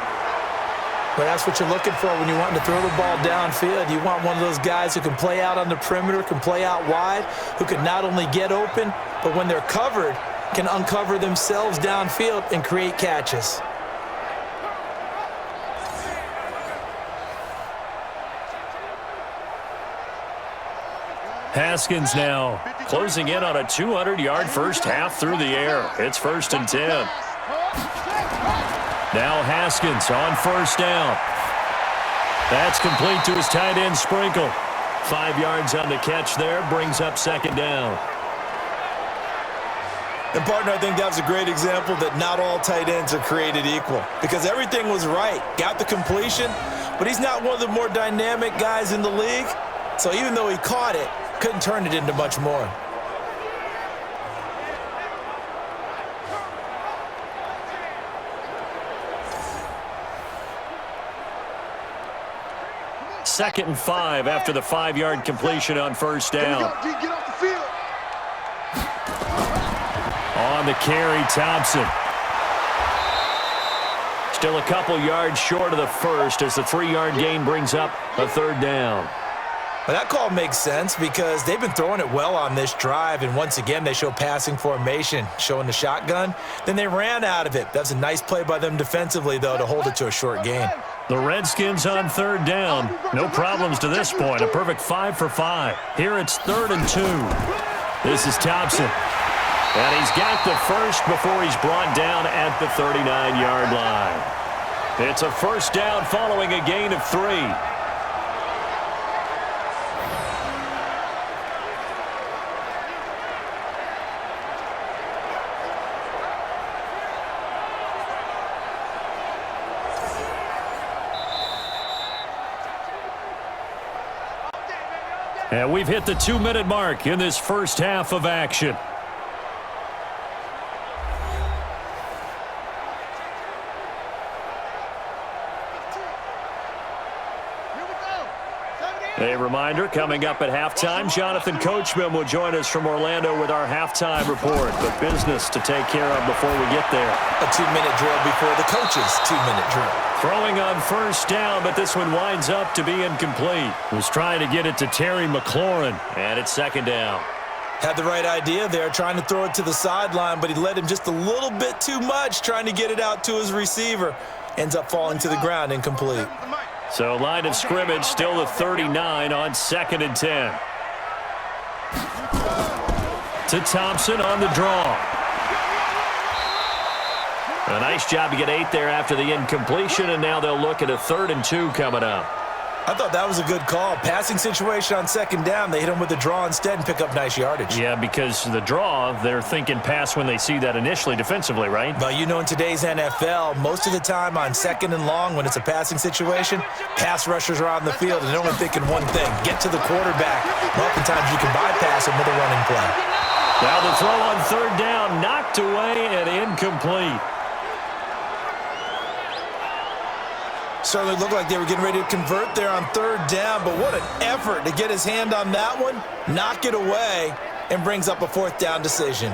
But that's what you're looking for when you want to throw the ball downfield. You want one of those guys who can play out on the perimeter, can play out wide, who can not only get open, but when they're covered, can uncover themselves downfield and create catches. Haskins now closing in on a 200-yard first half through the air. It's 1st and 10. Now Haskins on first down. That's complete to his tight end Sprinkle. 5 yards on the catch there, brings up second down. And, partner, I think that was a great example that not all tight ends are created equal because everything was right. Got the completion, but he's not one of the more dynamic guys in the league. So even though he caught it, couldn't turn it into much more. Second and 5 after the 5-yard completion on first down. Get off the field. On the carry, Thompson. Still a couple yards short of the first as the 3-yard gain brings up a third down. But that call makes sense because they've been throwing it well on this drive, and once again they show passing formation, showing the shotgun. Then they ran out of it. That's a nice play by them defensively, though, to hold it to a short gain. The Redskins on third down. No problems to this point. A perfect 5 for 5. Here it's 3rd and 2. This is Thompson. And he's got the first before he's brought down at the 39-yard line. It's a first down following a gain of 3. And we've hit the 2-minute mark in this first half of action. A reminder, coming up at halftime, Jonathan Coachman will join us from Orlando with our halftime report. But business to take care of before we get there. A 2-minute drill before the coach's 2-minute drill. Throwing on first down, but this one winds up to be incomplete. Was trying to get it to Terry McLaurin, and it's second down. Had the right idea there, trying to throw it to the sideline, but he led him just a little bit too much, trying to get it out to his receiver. Ends up falling to the ground, incomplete. So line of scrimmage still the 39 on 2nd and 10. To Thompson on the draw. A nice job to get 8 there after the incompletion, and now they'll look at a 3rd and 2 coming up. I thought that was a good call. Passing situation on second down. They hit him with the draw instead and pick up nice yardage. Yeah, because the draw, they're thinking pass when they see that initially defensively, right? But you know, in today's NFL, most of the time on second and long, when it's a passing situation, pass rushers are on the field, and they're only thinking one thing, get to the quarterback. And oftentimes you can bypass him with a running play. Now the throw on third down, knocked away and incomplete. Certainly looked like they were getting ready to convert there on third down, but what an effort to get his hand on that one, knock it away, and brings up a 4th down decision.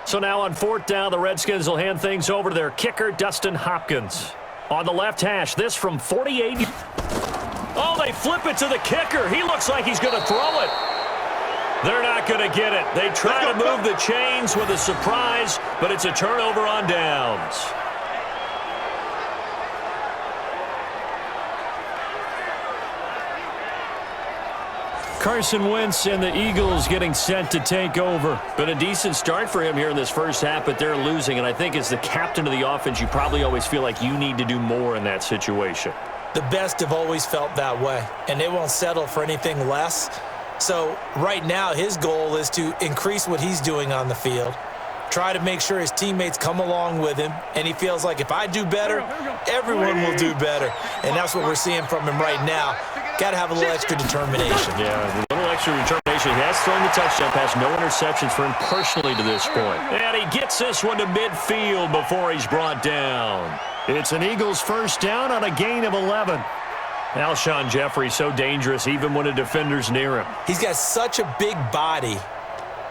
So now on 4th down, the Redskins will hand things over to their kicker, Dustin Hopkins. On the left hash, this from 48. Oh, they flip it to the kicker. He looks like he's going to throw it. They're not going to get it. They try to move the chains with a surprise, but it's a turnover on downs. Carson Wentz and the Eagles getting set to take over. Been a decent start for him here in this first half, but they're losing. And I think as the captain of the offense, you probably always feel like you need to do more in that situation. The best have always felt that way, and they won't settle for anything less. So right now his goal is to increase what he's doing on the field, try to make sure his teammates come along with him, and he feels like if I do better, everyone will do better. And that's what we're seeing from him right now. Got to have a little extra determination. Yeah, a little extra determination. He has thrown the touchdown pass, no interceptions for him personally to this point. And he gets this one to midfield before he's brought down. It's an Eagles first down on a gain of 11. Alshon Jeffrey so dangerous even when a defender's near him. He's got such a big body,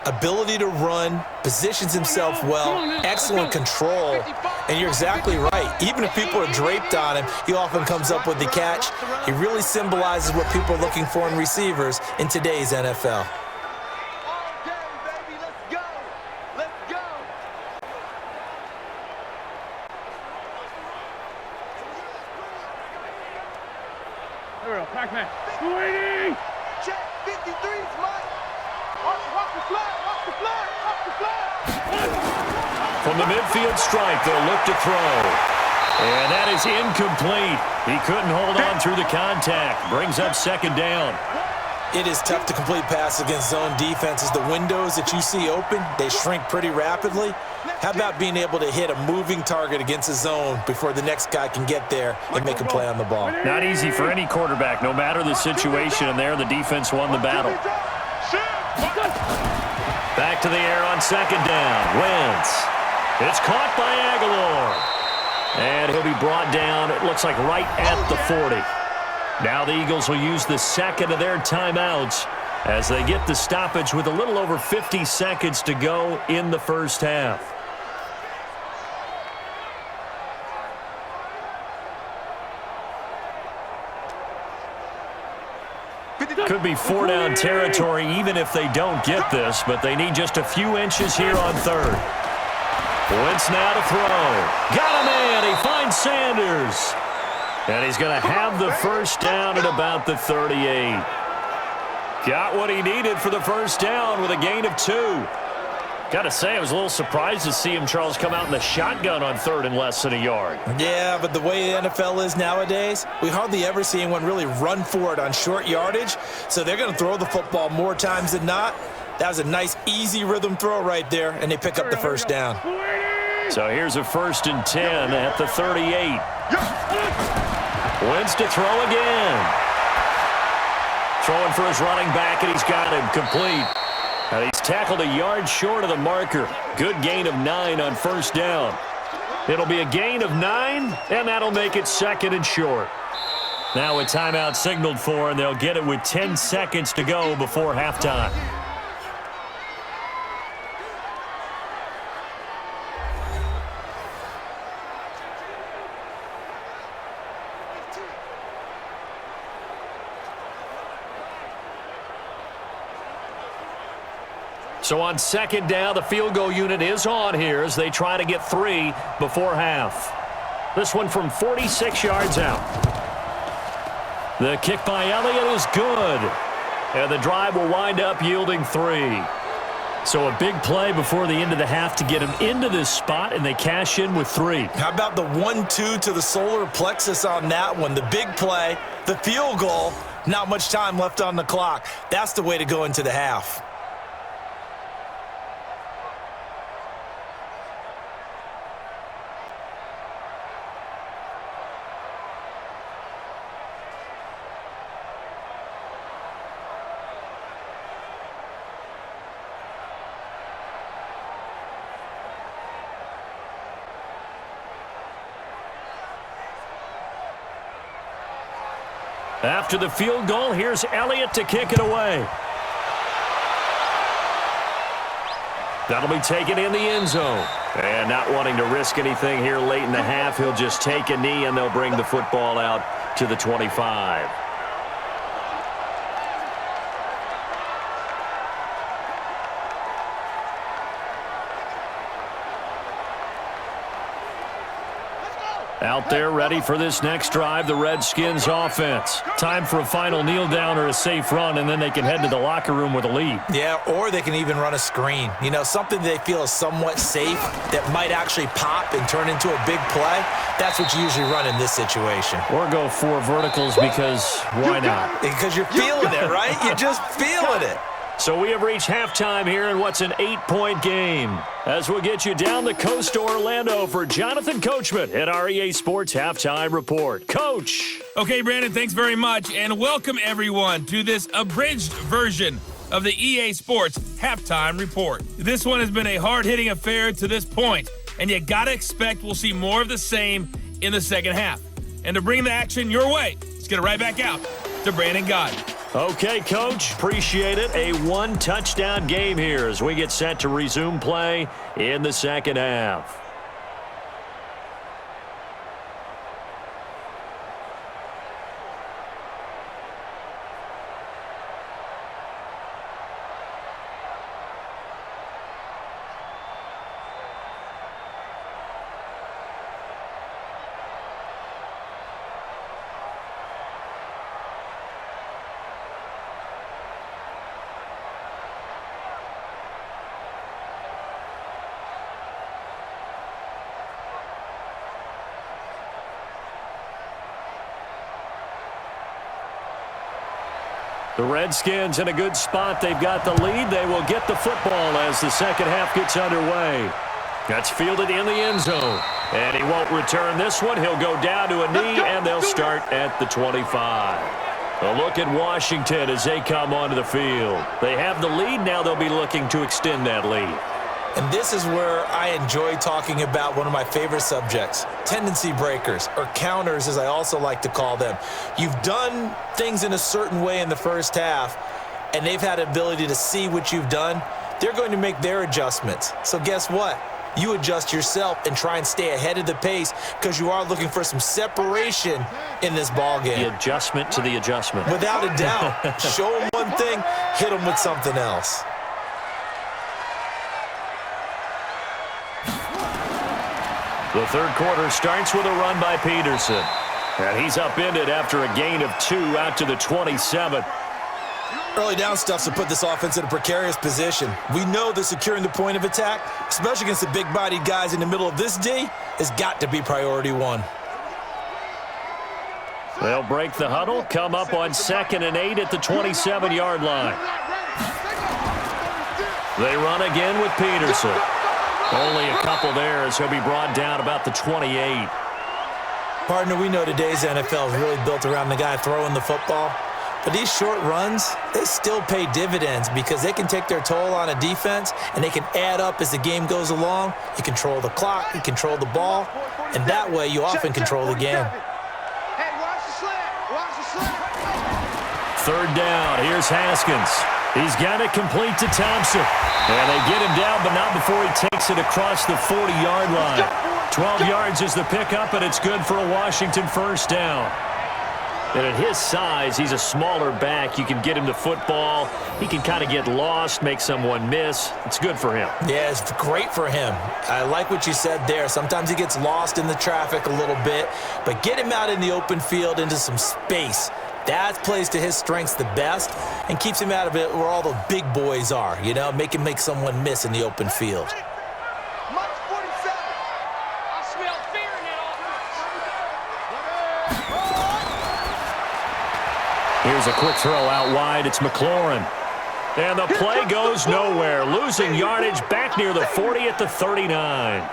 ability to run, positions himself well, excellent control. And you're exactly right. Even if people are draped on him, he often comes up with the catch. He really symbolizes what people are looking for in receivers in today's NFL. Pac-Man. 280! Check 53's Mike. Watch the flag, watch the flag, watch the flag. From the midfield strike, they'll look to throw. And that is incomplete. He couldn't hold on through the contact. Brings up second down. It is tough to complete passes against zone defenses. The windows that you see open, they shrink pretty rapidly. How about being able to hit a moving target against a zone before the next guy can get there and make a play on the ball? Not easy for any quarterback, no matter the situation. And there, the defense won the battle. Back to the air on second down. Wentz. It's caught by Aguilar. And he'll be brought down, it looks like right at the 40. Now the Eagles will use the second of their timeouts as they get the stoppage with a little over 50 seconds to go in the first half. Could be four-down territory even if they don't get this, but they need just a few inches here on third. Wentz now to throw. Got a man. He finds Sanders. And he's going to have the first down at about the 38. Got what he needed for the first down with a gain of 2. Got to say, I was a little surprised to see him, Charles, come out in the shotgun on third and less than a yard. Yeah, but the way the NFL is nowadays, we hardly ever see anyone really run for it on short yardage. So they're going to throw the football more times than not. That was a nice, easy rhythm throw right there, and they pick up the first down. So here's a 1st and 10 at the 38. Wentz to throw again. Throwing for his running back, and he's got him complete. And he's tackled a yard short of the marker. Good gain of 9 on first down. It'll be a gain of 9, and that'll make it 2nd and short. Now a timeout signaled for, and they'll get it with 10 seconds to go before halftime. So on second down, the field goal unit is on here as they try to get 3 before half. This one from 46 yards out. The kick by Elliott is good. And the drive will wind up yielding 3. So a big play before the end of the half to get him into this spot, and they cash in with 3. How about the 1-2 to the solar plexus on that one? The big play, the field goal, not much time left on the clock. That's the way to go into the half. After the field goal, here's Elliott to kick it away. That'll be taken in the end zone. And not wanting to risk anything here late in the half, he'll just take a knee, and they'll bring the football out to the 25. Out there ready for this next drive, the Redskins offense. Time for a final kneel down or a safe run, and then they can head to the locker room with a lead. Yeah, or they can even run a screen. You know, something they feel is somewhat safe that might actually pop and turn into a big play. That's what you usually run in this situation. Or go 4 verticals because why not? Because you're feeling it, right? You're just feeling it. So we have reached halftime here in what's an 8-point game. As we'll get you down the coast to Orlando for Jonathan Coachman at our EA Sports Halftime Report. Coach. Okay, Brandon, thanks very much, and welcome everyone to this abridged version of the EA Sports Halftime Report. This one has been a hard-hitting affair to this point, and you gotta expect we'll see more of the same in the second half. And to bring the action your way, let's get it right back out to Brandon Gaudin. Okay, Coach, appreciate it. A 1-touchdown game here as we get set to resume play in the second half. The Redskins in a good spot. They've got the lead. They will get the football as the second half gets underway. That's fielded in the end zone. And he won't return this one. He'll go down to a knee, and they'll start at the 25. A look at Washington as they come onto the field. They have the lead. Now they'll be looking to extend that lead. And this is where I enjoy talking about one of my favorite subjects, tendency breakers, or counters as I also like to call them. You've done things in a certain way in the first half, and they've had the ability to see what you've done. They're going to make their adjustments. So guess what? You adjust yourself and try and stay ahead of the pace because you are looking for some separation in this ball game. The adjustment to the adjustment. Without a doubt. Show them one thing, hit them with something else. The third quarter starts with a run by Peterson. And he's upended after a gain of 2 out to the 27. Early down stuff to put this offense in a precarious position. We know that securing the point of attack, especially against the big-bodied guys in the middle of this D, has got to be priority 1. They'll break the huddle, come up on 2nd and 8 at the 27-yard line. They run again with Peterson. Only a couple there as he'll be brought down about the 28. Partner, we know today's NFL is really built around the guy throwing the football. But these short runs, they still pay dividends because they can take their toll on a defense and they can add up as the game goes along. You control the clock, you control the ball, and that way you often control the game. Hey, watch the slant. Watch the slant. Third down. Here's Haskins. He's got it complete to Thompson. And they get him down, but not before he takes it across the 40-yard line. 12 yards is the pickup, and it's good for a Washington first down. And at his size, he's a smaller back. You can get him the football. He can kind of get lost, make someone miss. It's good for him. Yeah, it's great for him. I like what you said there. Sometimes he gets lost in the traffic a little bit, but get him out in the open field into some space. That plays to his strengths the best and keeps him out of it where all the big boys are, you know, make someone miss in the open field. March 47. I smell fear in that offense. Here's a quick throw out wide. It's McLaurin. And the play goes nowhere. Losing yardage back near the 40 at the 39.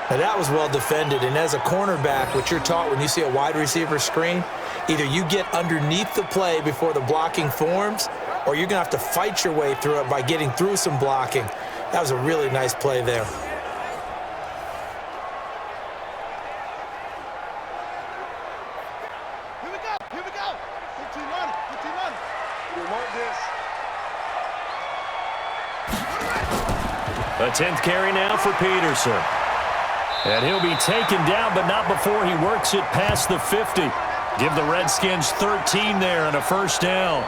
Now that was well defended, and as a cornerback, what you're taught when you see a wide receiver screen, either you get underneath the play before the blocking forms, or you're going to have to fight your way through it by getting through some blocking. That was a really nice play there. Here we go. Here we go. 15 on it. 15 on it. We want this. A 10th carry now for Peterson. And he'll be taken down, but not before he works it past the 50. Give the Redskins 13 there and a first down.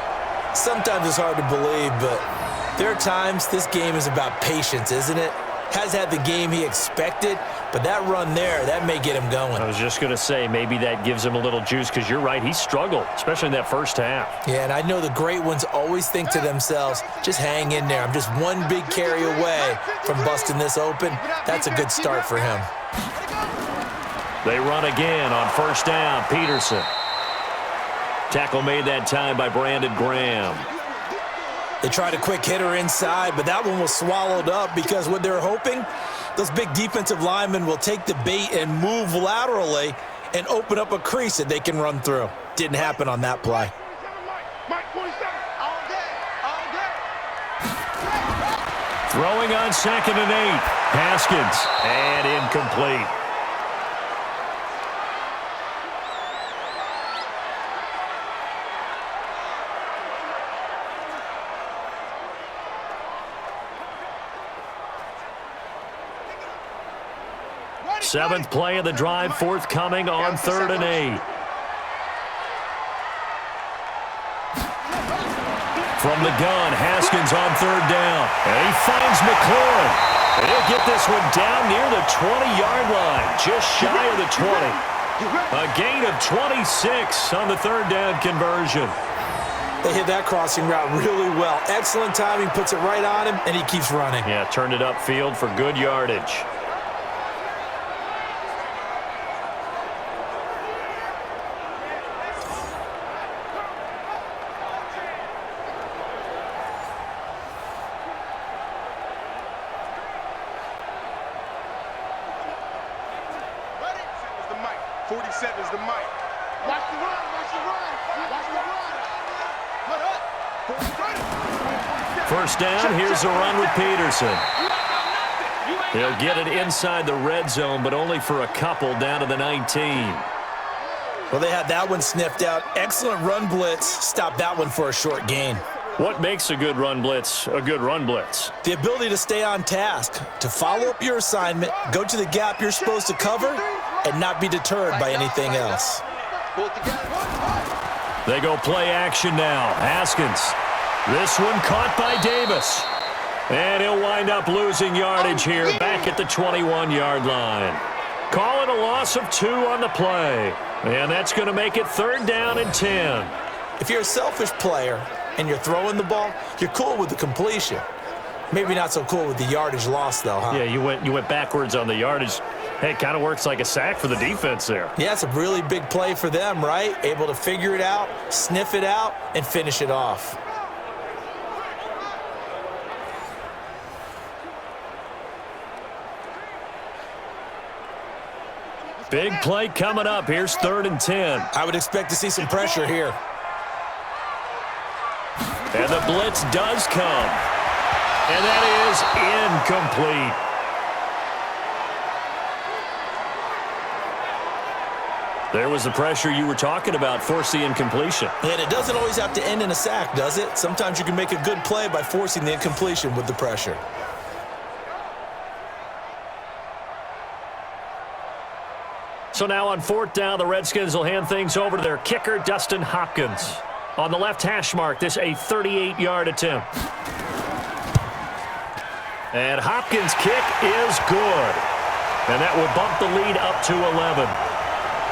Sometimes it's hard to believe, but there are times this game is about patience, isn't it? Has had the game he expected, But that run there, that may get him going. I was just going to say, maybe that gives him a little juice because you're right, he struggled, especially in that first half. Yeah, and I know the great ones always think to themselves, just hang in there. I'm just one big carry away from busting this open. That's a good start for him. They run again on first down. Peterson. Tackle made that time by Brandon Graham. They tried a quick hitter inside, but that one was swallowed up because what they're hoping, those big defensive linemen will take the bait and move laterally and open up a crease that they can run through. Didn't happen on that play. Throwing on 2nd and 8. Haskins. And incomplete. Seventh play of the drive, forthcoming on 3rd and 8. From the gun, Haskins on 3rd down. And he finds McLaurin. And he'll get this one down near the 20-yard line, just shy of the 20. A gain of 26 on the 3rd down conversion. They hit that crossing route really well. Excellent timing, puts it right on him, and he keeps running. Yeah, turned it upfield for good yardage. First down, here's a run with Peterson. He'll get it inside the red zone, but only for a couple down to the 19. Well, they had that one sniffed out. Excellent run blitz. Stopped that one for a short gain. What makes a good run blitz a good run blitz? The ability to stay on task, to follow up your assignment, go to the gap you're supposed to cover, and not be deterred by anything else. They go play action now. Haskins. This one caught by Davis. And he'll wind up losing yardage here back at the 21-yard line. Call it a loss of 2 on the play. And that's going to make it 3rd down and 10. If you're a selfish player and you're throwing the ball, you're cool with the completion. Maybe not so cool with the yardage loss, though, huh? Yeah, you went backwards on the yardage. Hey, it kind of works like a sack for the defense there. Yeah, it's a really big play for them, right? Able to figure it out, sniff it out, and finish it off. Big play coming up. Here's 3rd and 10. I would expect to see some pressure here. And the blitz does come. And that is incomplete. There was the pressure you were talking about, force the incompletion. And it doesn't always have to end in a sack, does it? Sometimes you can make a good play by forcing the incompletion with the pressure. So now on 4th down, the Redskins will hand things over to their kicker, Dustin Hopkins. On the left hash mark, this a 38-yard attempt. And Hopkins' kick is good. And that will bump the lead up to 11.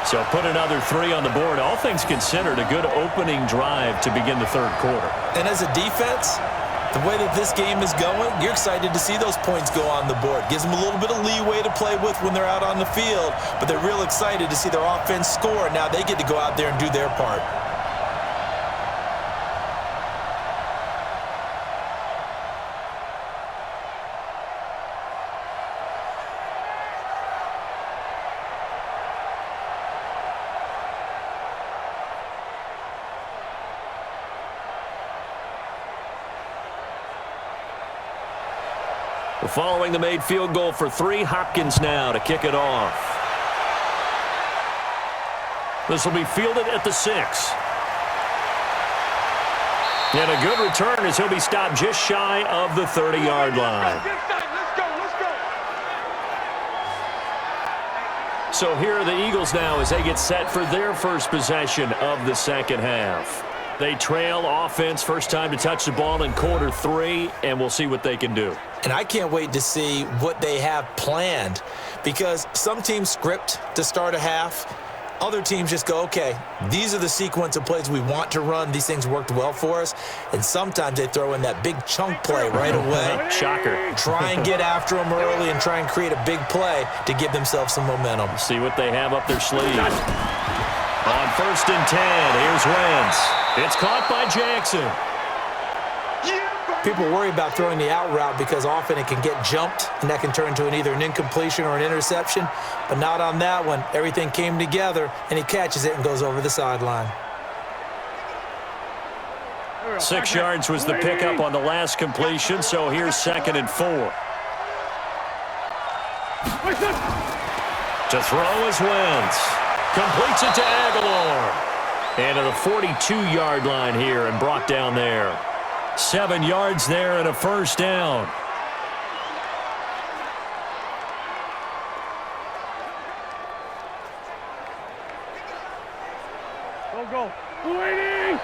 So put another 3 on the board. All things considered, a good opening drive to begin the 3rd quarter. And as a defense, the way that this game is going, you're excited to see those points go on the board. Gives them a little bit of leeway to play with when they're out on the field, but they're real excited to see their offense score. Now they get to go out there and do their part. Following the made field goal for 3, Hopkins now to kick it off. This will be fielded at the 6. And a good return as he'll be stopped just shy of the 30-yard line. So here are the Eagles now as they get set for their first possession of the second half. They trail offense, first time to touch the ball in quarter 3, and we'll see what they can do. And I can't wait to see what they have planned, because some teams script to start a half. Other teams just go, okay, these are the sequence of plays we want to run. These things worked well for us. And sometimes they throw in that big chunk play right away. Shocker. Try and get after them early and try and create a big play to give themselves some momentum. See what they have up their sleeve. On 1st and 10, here's Wentz. It's caught by Jackson. People worry about throwing the out route because often it can get jumped, and that can turn into either an incompletion or an interception. But not on that one. Everything came together, and he catches it and goes over the sideline. 6 yards was the pickup on the last completion, so here's 2nd and 4. To throw is Wentz. Completes it to Aguilar. And to the 42-yard line here and brought down there. 7 yards there and a first down. Go. Waiting.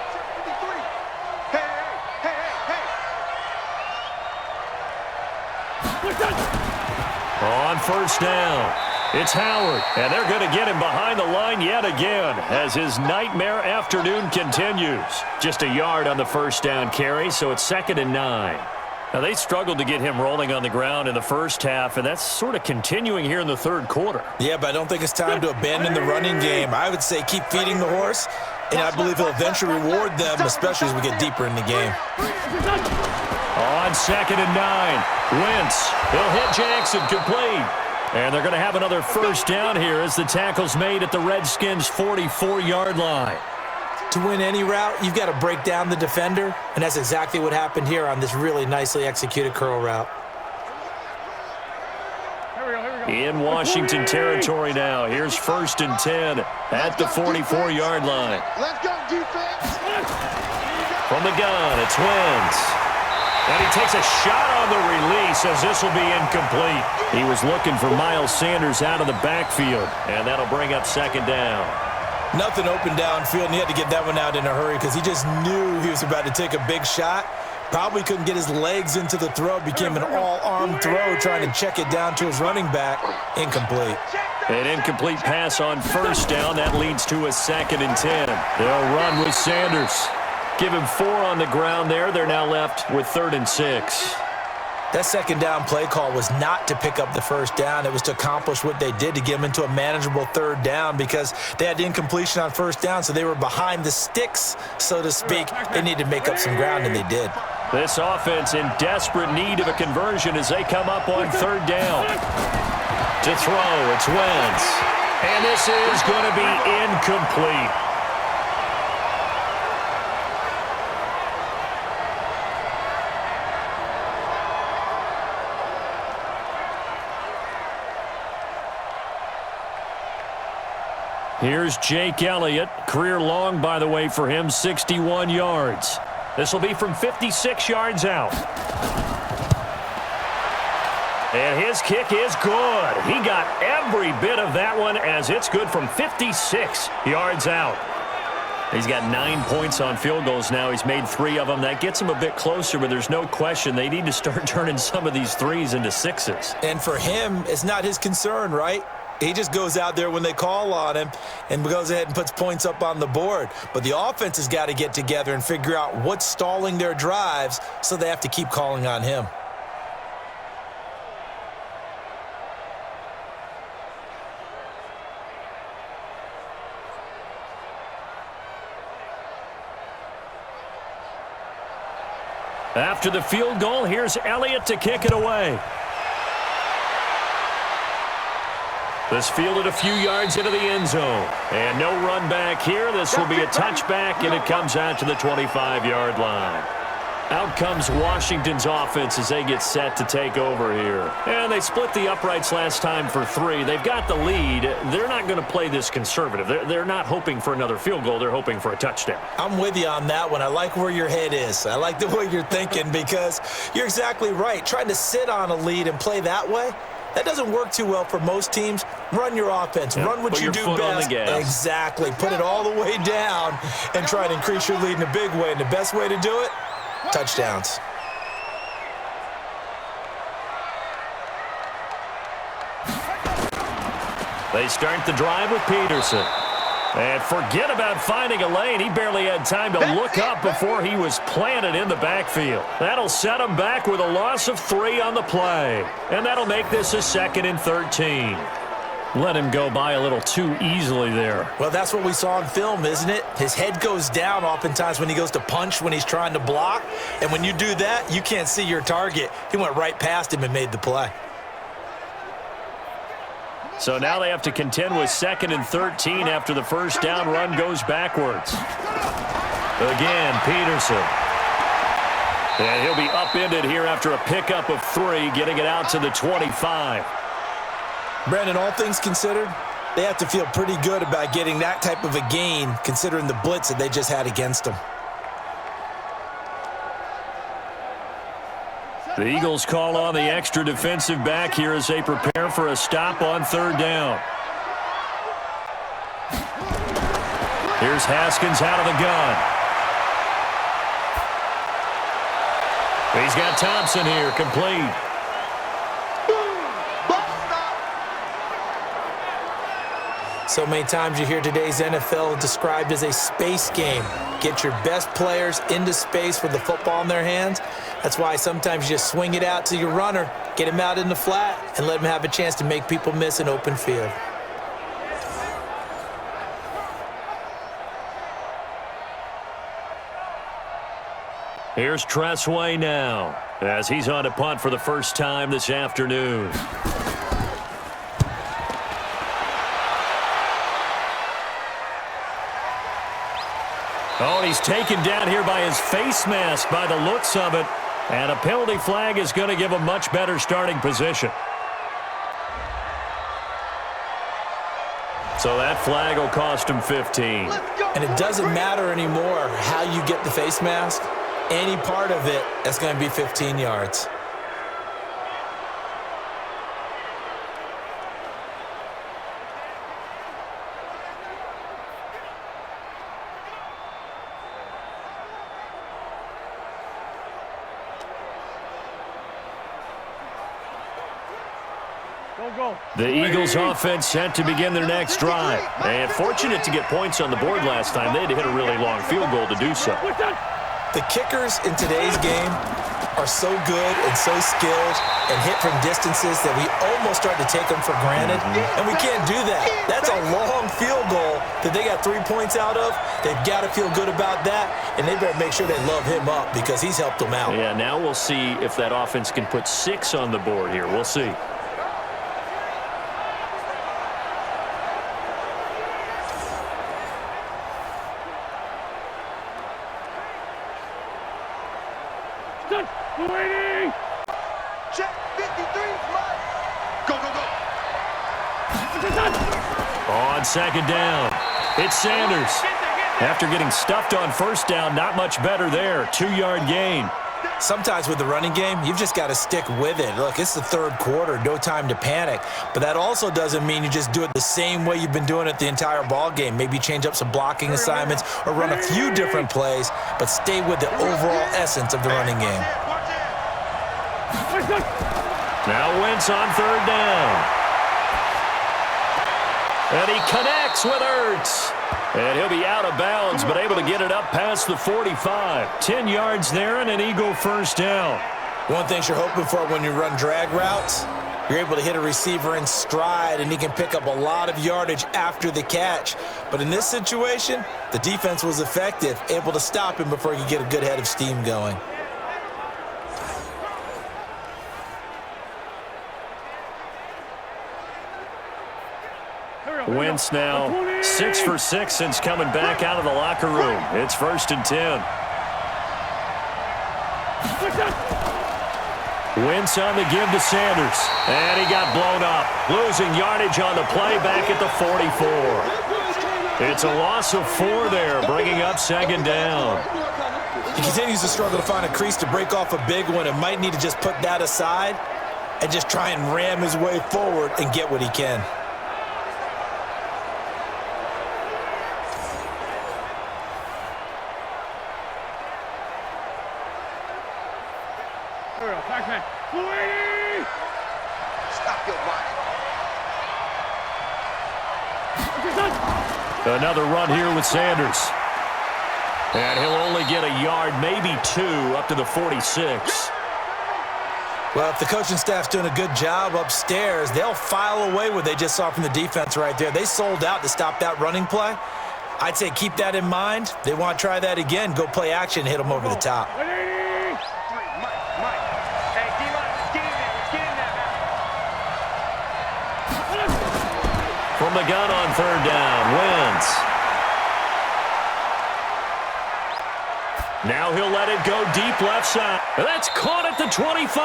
On 1st down, it's Howard, and they're going to get him behind the line yet again as his nightmare afternoon continues. Just a yard on the 1st down carry, so it's 2nd and 9. Now, they struggled to get him rolling on the ground in the first half, and that's sort of continuing here in the 3rd quarter. Yeah, but I don't think it's time to abandon the running game. I would say keep feeding the horse, and I believe he'll eventually reward them, especially as we get deeper in the game. On 2nd and 9, Wentz. He'll hit Jackson, complete. And they're going to have another first down here as the tackle's made at the Redskins' 44-yard line. To win any route, you've got to break down the defender, and that's exactly what happened here on this really nicely executed curl route. In Washington territory now. Here's 1st and 10 at the 44-yard line. Let's go, defense. From the gun, it's Wentz. And he takes a shot on the release as this will be incomplete. He was looking for Miles Sanders out of the backfield, and that'll bring up 2nd down. Nothing open downfield, and he had to get that one out in a hurry because he just knew he was about to take a big shot. Probably couldn't get his legs into the throw. Became an all-arm throw trying to check it down to his running back. Incomplete. An incomplete pass on 1st down. That leads to a 2nd and 10. They'll run with Sanders. Give him 4 on the ground there. They're now left with 3rd and 6. That 2nd down play call was not to pick up the 1st down. It was to accomplish what they did to get them into a manageable 3rd down because they had the incompletion on 1st down, so they were behind the sticks, so to speak. They needed to make up some ground, and they did. This offense in desperate need of a conversion as they come up on 3rd down. To throw, it's Wentz. And this is going to be incomplete. Here's Jake Elliott. Career long, by the way, for him, 61 yards. This will be from 56 yards out. And his kick is good. He got every bit of that one as it's good from 56 yards out. He's got 9 points on field goals now. He's made 3 of them. That gets him a bit closer, but there's no question they need to start turning some of these 3s into 6s. And for him, it's not his concern, right? He just goes out there when they call on him and goes ahead and puts points up on the board. But the offense has got to get together and figure out what's stalling their drives, so they have to keep calling on him. After the field goal, here's Elliott to kick it away. This fielded a few yards into the end zone. And no run back here. This will be a touchback, and it comes out to the 25-yard line. Out comes Washington's offense as they get set to take over here. And they split the uprights last time for 3. They've got the lead. They're not going to play this conservative. They're not hoping for another field goal. They're hoping for a touchdown. I'm with you on that one. I like where your head is. I like the way you're thinking because you're exactly right. Trying to sit on a lead and play that way, That doesn't work too well for most teams. Run your offense. Run what you do best. Exactly. Put it all the way down and try to increase your lead in a big way. And the best way to do it, touchdowns. They start the drive with Peterson. And forget about finding a lane. He barely had time to look up before he was planted in the backfield. That'll set him back with a loss of 3 on the play. And that'll make this a 2nd and 13. Let him go by a little too easily there. Well, that's what we saw in film, isn't it? His head goes down oftentimes when he goes to punch, when he's trying to block. And when you do that, you can't see your target. He went right past him and made the play. So now they have to contend with 2nd and 13 after the first down run goes backwards. Again, Peterson. And he'll be upended here after a pickup of 3, getting it out to the 25. Brandon, all things considered, they have to feel pretty good about getting that type of a gain, considering the blitz that they just had against them. The Eagles call on the extra defensive back here as they prepare for a stop on 3rd down. Here's Haskins out of the gun. He's got Thompson here, complete. So many times you hear today's NFL described as a space game. Get your best players into space with the football in their hands. That's why sometimes you just swing it out to your runner, get him out in the flat, and let him have a chance to make people miss an open field. Here's Tressway now, as he's on to punt for the first time this afternoon. Oh, and he's taken down here by his face mask by the looks of it. And a penalty flag is going to give him much better starting position. So that flag will cost him 15. And it doesn't matter anymore how you get the face mask. Any part of it, that's going to be 15 yards. The Eagles offense set to begin their next drive. And fortunate to get points on the board last time. They had to hit a really long field goal to do so. The kickers in today's game are so good and so skilled and hit from distances that we almost start to take them for granted. And we can't do that. That's a long field goal that they got 3 points out of. They've got to feel good about that, and they better make sure they love him up because he's helped them out. Yeah, now we'll see if that offense can put 6 on the board here. We'll see. Check 53, Mike. Go, go, go. On 2nd down, it's Sanders. After getting stuffed on 1st down, not much better there. 2-yard gain. Sometimes with the running game, you've just got to stick with it. Look, it's the 3rd quarter, no time to panic. But that also doesn't mean you just do it the same way you've been doing it the entire ball game. Maybe change up some blocking assignments or run a few different plays, but stay with the overall essence of the running game. Now Wentz on 3rd down. And he connects with Ertz. And he'll be out of bounds, but able to get it up past the 45. 10 yards there and an Eagle 1st down. One thing you're hoping for when you run drag routes, you're able to hit a receiver in stride, and he can pick up a lot of yardage after the catch. But in this situation, the defense was effective, able to stop him before he could get a good head of steam going. Wentz now 6 for 6 since coming back out of the locker room. It's 1st and 10. Wentz on the give to Sanders. And he got blown up. Losing yardage on the play back at the 44. It's a loss of 4 there, bringing up 2nd down. He continues to struggle to find a crease to break off a big one and might need to just put that aside. and just try and ram his way forward and get what he can. Stop your body. Another run here with Sanders. And he'll only get a yard, maybe 2, up to the 46. Well, if the coaching staff's doing a good job upstairs, they'll file away what they just saw from the defense right there. They sold out to stop that running play. I'd say keep that in mind. They want to try that again. Go play action, hit them over the top. From the gun on 3rd down, Wentz. Now he'll let it go deep left side. That's caught at the 25.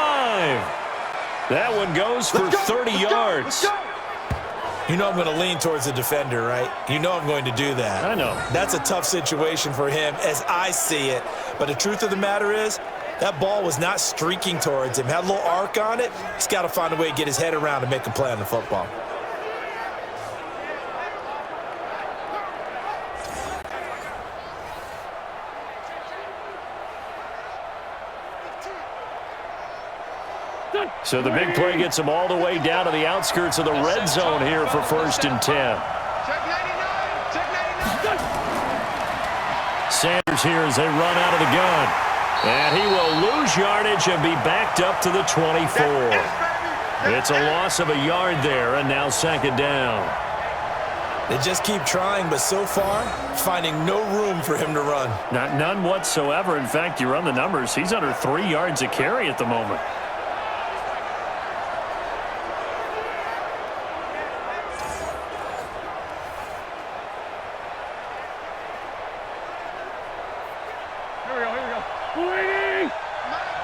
That one goes for 30 yards. You know I'm going to lean towards the defender, right? You know I'm going to do that. I know. That's a tough situation for him as I see it. But the truth of the matter is, that ball was not streaking towards him. Had a little arc on it. He's got to find a way to get his head around and make a play on the football. So the big play gets him all the way down to the outskirts of the red zone here for 1st and 10. Check 99. Check 99. Sanders here as they run out of the gun. And he will lose yardage and be backed up to the 24. It's a loss of a yard there, and now 2nd down. They just keep trying, but so far, finding no room for him to run. None whatsoever. In fact, you run the numbers. He's under 3 yards a carry at the moment.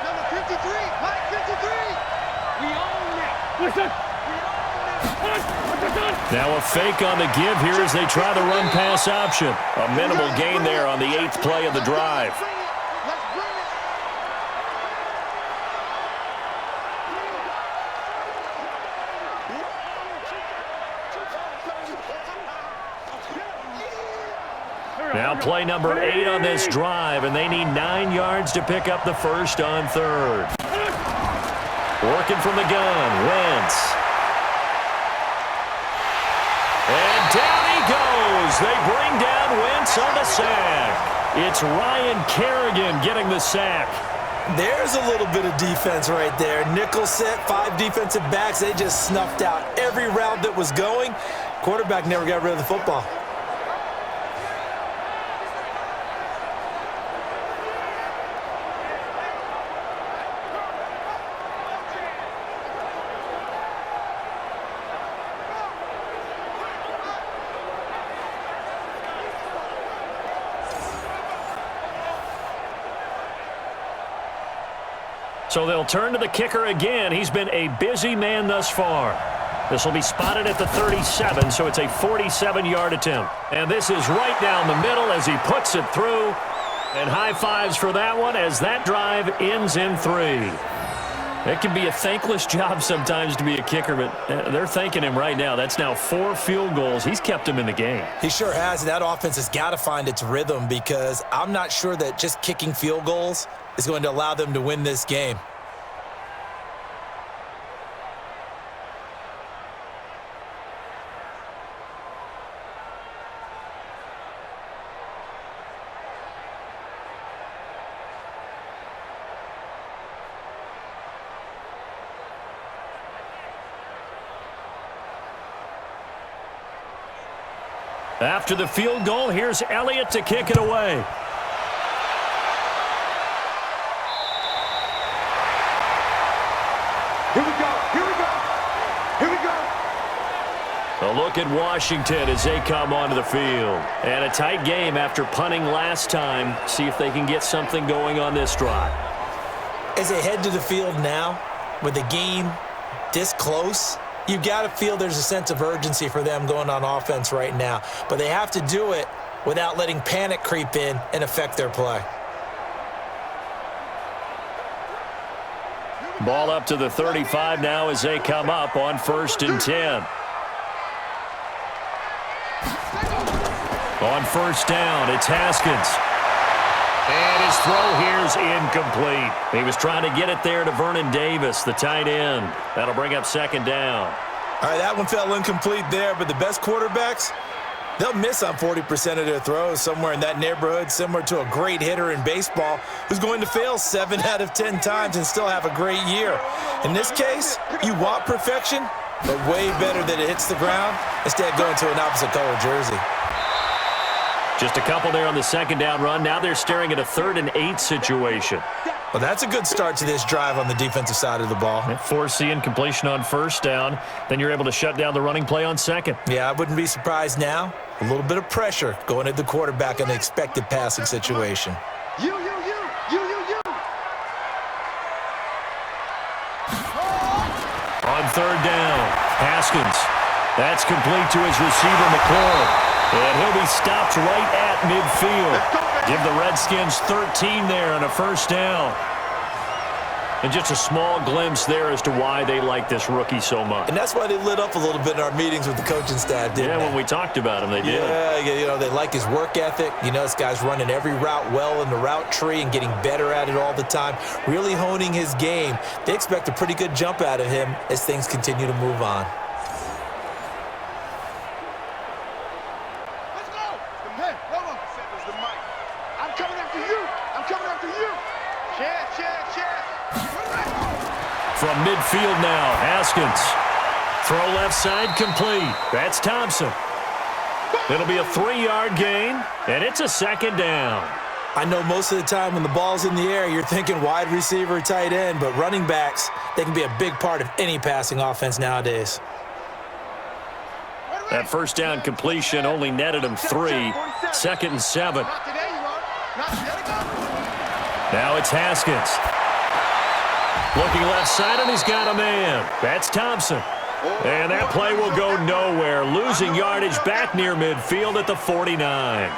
Number 53. Mike 53. We own it. Listen. Now a fake on the give here as they try the run-pass option. A minimal gain there on the 8th play of the drive. Let's bring it. Now play number 8 on this drive, and they need 9 yards to pick up the 1st on 3rd. Working from the gun, Wentz. And down he goes. They bring down Wentz on the sack. It's Ryan Kerrigan getting the sack. There's a little bit of defense right there. Nickel set, 5 defensive backs. They just snuffed out every route that was going. Quarterback never got rid of the football. So they'll turn to the kicker again. He's been a busy man thus far. This will be spotted at the 37, so it's a 47-yard attempt. And this is right down the middle as he puts it through. And high fives for that one as that drive ends in 3. It can be a thankless job sometimes to be a kicker, but they're thanking him right now. That's now 4 field goals. He's kept him in the game. He sure has. That offense has got to find its rhythm because I'm not sure that just kicking field goals is going to allow them to win this game. After the field goal, here's Elliott to kick it away. Here we go. Here we go. Here we go. A look at Washington as they come onto the field. And a tight game after punting last time. See if they can get something going on this drive. As they head to the field now, with the game this close, you got to feel there's a sense of urgency for them going on offense right now. But they have to do it without letting panic creep in and affect their play. Ball up to the 35 now as they come up on 1st and 10. On 1st down, it's Haskins. And his throw here's incomplete. He was trying to get it there to Vernon Davis, the tight end. That'll bring up 2nd down. All right, that one fell incomplete there, but the best quarterbacks, they'll miss on 40% of their throws, somewhere in that neighborhood, similar to a great hitter in baseball who's going to fail 7 out of 10 times and still have a great year. In this case, you want perfection, but way better that it hits the ground instead of going to an opposite color jersey. Just a couple there on the 2nd down run. Now they're staring at a 3rd and 8 situation. Well, that's a good start to this drive on the defensive side of the ball. Force the incompletion on 1st down. Then you're able to shut down the running play on 2nd. Yeah, I wouldn't be surprised now. A little bit of pressure going at the quarterback in an expected passing situation. You. On 3rd down, Haskins. That's complete to his receiver, McClure. And he'll be stopped right at midfield. Give the Redskins 13 there on a 1st down. And just a small glimpse there as to why they like this rookie so much. And that's why they lit up a little bit in our meetings with the coaching staff, didn't they? Yeah, when we talked about him, they did. Yeah, they like his work ethic. You know, this guy's running every route well in the route tree and getting better at it all the time, really honing his game. They expect a pretty good jump out of him as things continue to move on. From midfield now, Haskins. Throw left side complete. That's Thompson. It'll be a 3-yard gain, and it's a 2nd down. I know most of the time when the ball's in the air, you're thinking wide receiver, tight end, but running backs, they can be a big part of any passing offense nowadays. That 1st down completion only netted him 3. 2nd and 7. Now it's Haskins. Looking left side, and he's got a man. That's Thompson. And that play will go nowhere. Losing yardage back near midfield at the 49.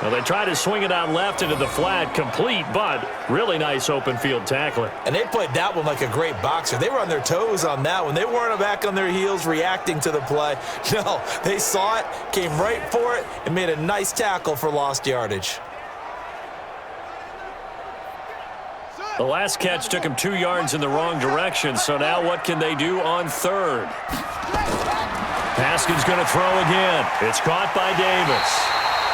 Well, they try to swing it out left into the flat, complete, but really nice open field tackling. And they played that one like a great boxer. They were on their toes on that one. They weren't back on their heels reacting to the play. No, they saw it, came right for it, and made a nice tackle for lost yardage. The last catch took him 2 yards in the wrong direction, so now what can they do on 3rd? Haskins going to throw again. It's caught by Davis.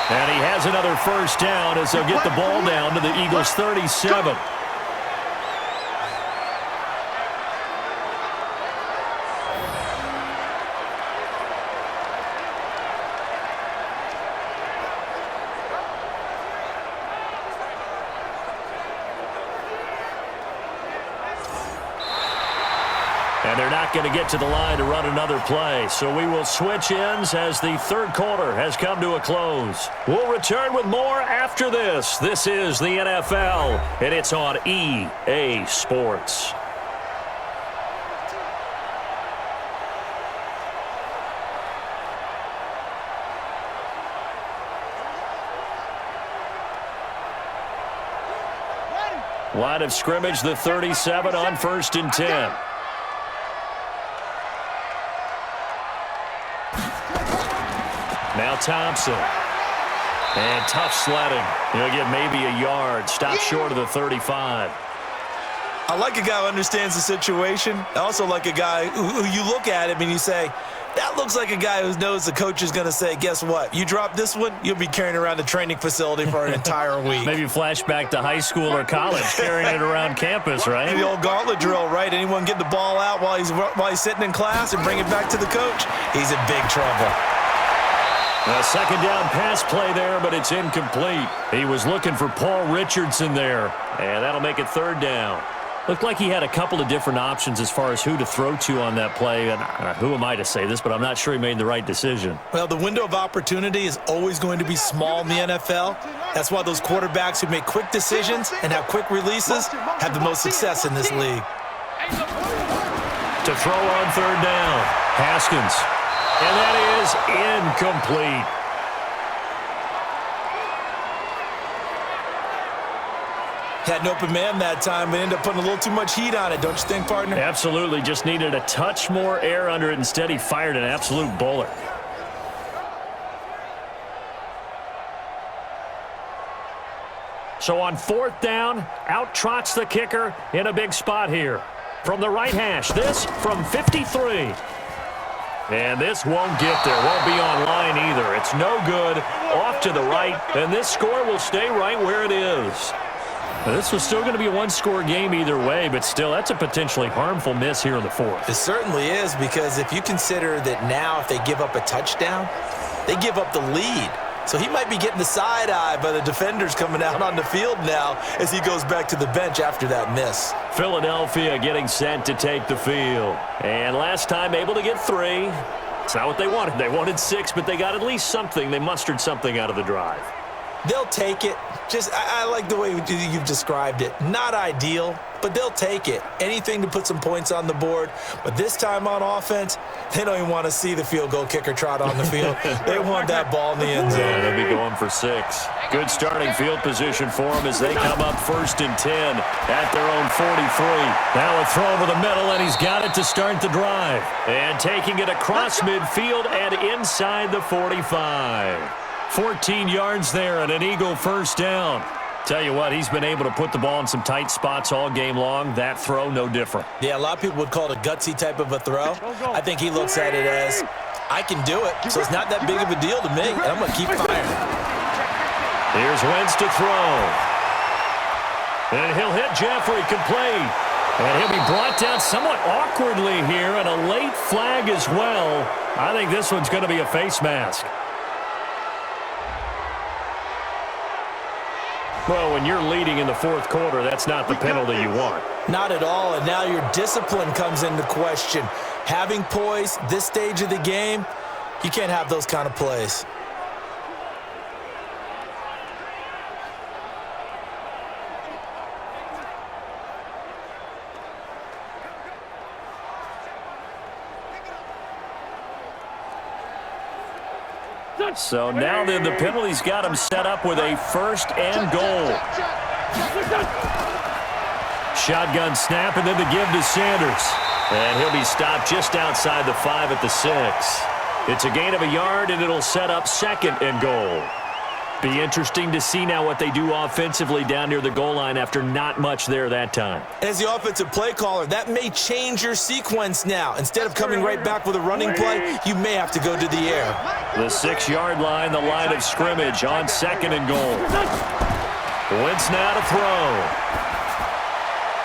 And he has another 1st down as they'll get the ball down to the Eagles' 37. And they're not going to get to the line to run another play. So we will switch ends as the 3rd quarter has come to a close. We'll return with more after this. This is the NFL, and it's on EA Sports. Line of scrimmage, the 37 on 1st and 10. Now Thompson. And tough sledding. He'll get maybe a yard. Stop short of the 35. I like a guy who understands the situation. I also like a guy who you look at him and you say, that looks like a guy who knows the coach is going to say, guess what? You drop this one, you'll be carrying around the training facility for an entire week. Maybe flashback to high school or college, carrying it around campus, right? The old gauntlet drill, right? Anyone get the ball out while he's sitting in class and bring it back to the coach? He's in big trouble. A 2nd down pass play there, but it's incomplete. He was looking for Paul Richardson there, and that'll make it 3rd down. Looked like he had a couple of different options as far as who to throw to on that play, and who am I to say this, but I'm not sure he made the right decision. Well, the window of opportunity is always going to be small in the NFL. That's why those quarterbacks who make quick decisions and have quick releases have the most success in this league. To throw on 3rd down, Haskins. And that is incomplete. Had an open man that time, but ended up putting a little too much heat on it, don't you think, partner? Absolutely. Just needed a touch more air under it. Instead, he fired an absolute bullet. So on 4th down, out trots the kicker in a big spot here. From the right hash, this from 53. And this won't get there, won't be on line either. It's no good, off to the right, and this score will stay right where it is. Now, this was still going to be a one-score game either way, but still, that's a potentially harmful miss here in the 4th. It certainly is, because if you consider that now if they give up a touchdown, they give up the lead. So he might be getting the side eye by the defenders coming out on the field now as he goes back to the bench after that miss. Philadelphia getting set to take the field. And last time able to get 3. It's not what they wanted. They wanted 6, but they got at least something. They mustered something out of the drive. They'll take it. I like the way you've described it. Not ideal, but they'll take it. Anything to put some points on the board. But this time on offense, they don't even want to see the field goal kicker trot on the field. They want that ball in the end zone. Yeah, they'll be going for 6. Good starting field position for them as they come up 1st and 10 at their own 43. Now a throw over the middle, and he's got it to start the drive. And taking it across midfield and inside the 45. 14 yards there and an Eagle 1st down. Tell you what, he's been able to put the ball in some tight spots all game long. That throw, no different. Yeah, a lot of people would call it a gutsy type of a throw. I think he looks at it as, I can do it, so it's not that big of a deal to me, and I'm going to keep firing. Here's Wentz to throw. And he'll hit Jeffrey, complete. And he'll be brought down somewhat awkwardly here, and a late flag as well. I think this one's going to be a face mask. Well, when you're leading in the 4th quarter, that's not the penalty you want. Not at all, and now your discipline comes into question. Having poise this stage of the game, you can't have those kind of plays. So now then the penalty's got him set up with a 1st and goal. Shotgun snap and then the give to Sanders. And he'll be stopped just outside the 5 at the 6. It's a gain of a yard and it'll set up 2nd and goal. Be interesting to see now what they do offensively down near the goal line after not much there that time. As the offensive play caller, that may change your sequence now. Instead of coming right back with a running play, you may have to go to the air. The 6-yard line, the line of scrimmage on 2nd and goal. Wentz now to throw.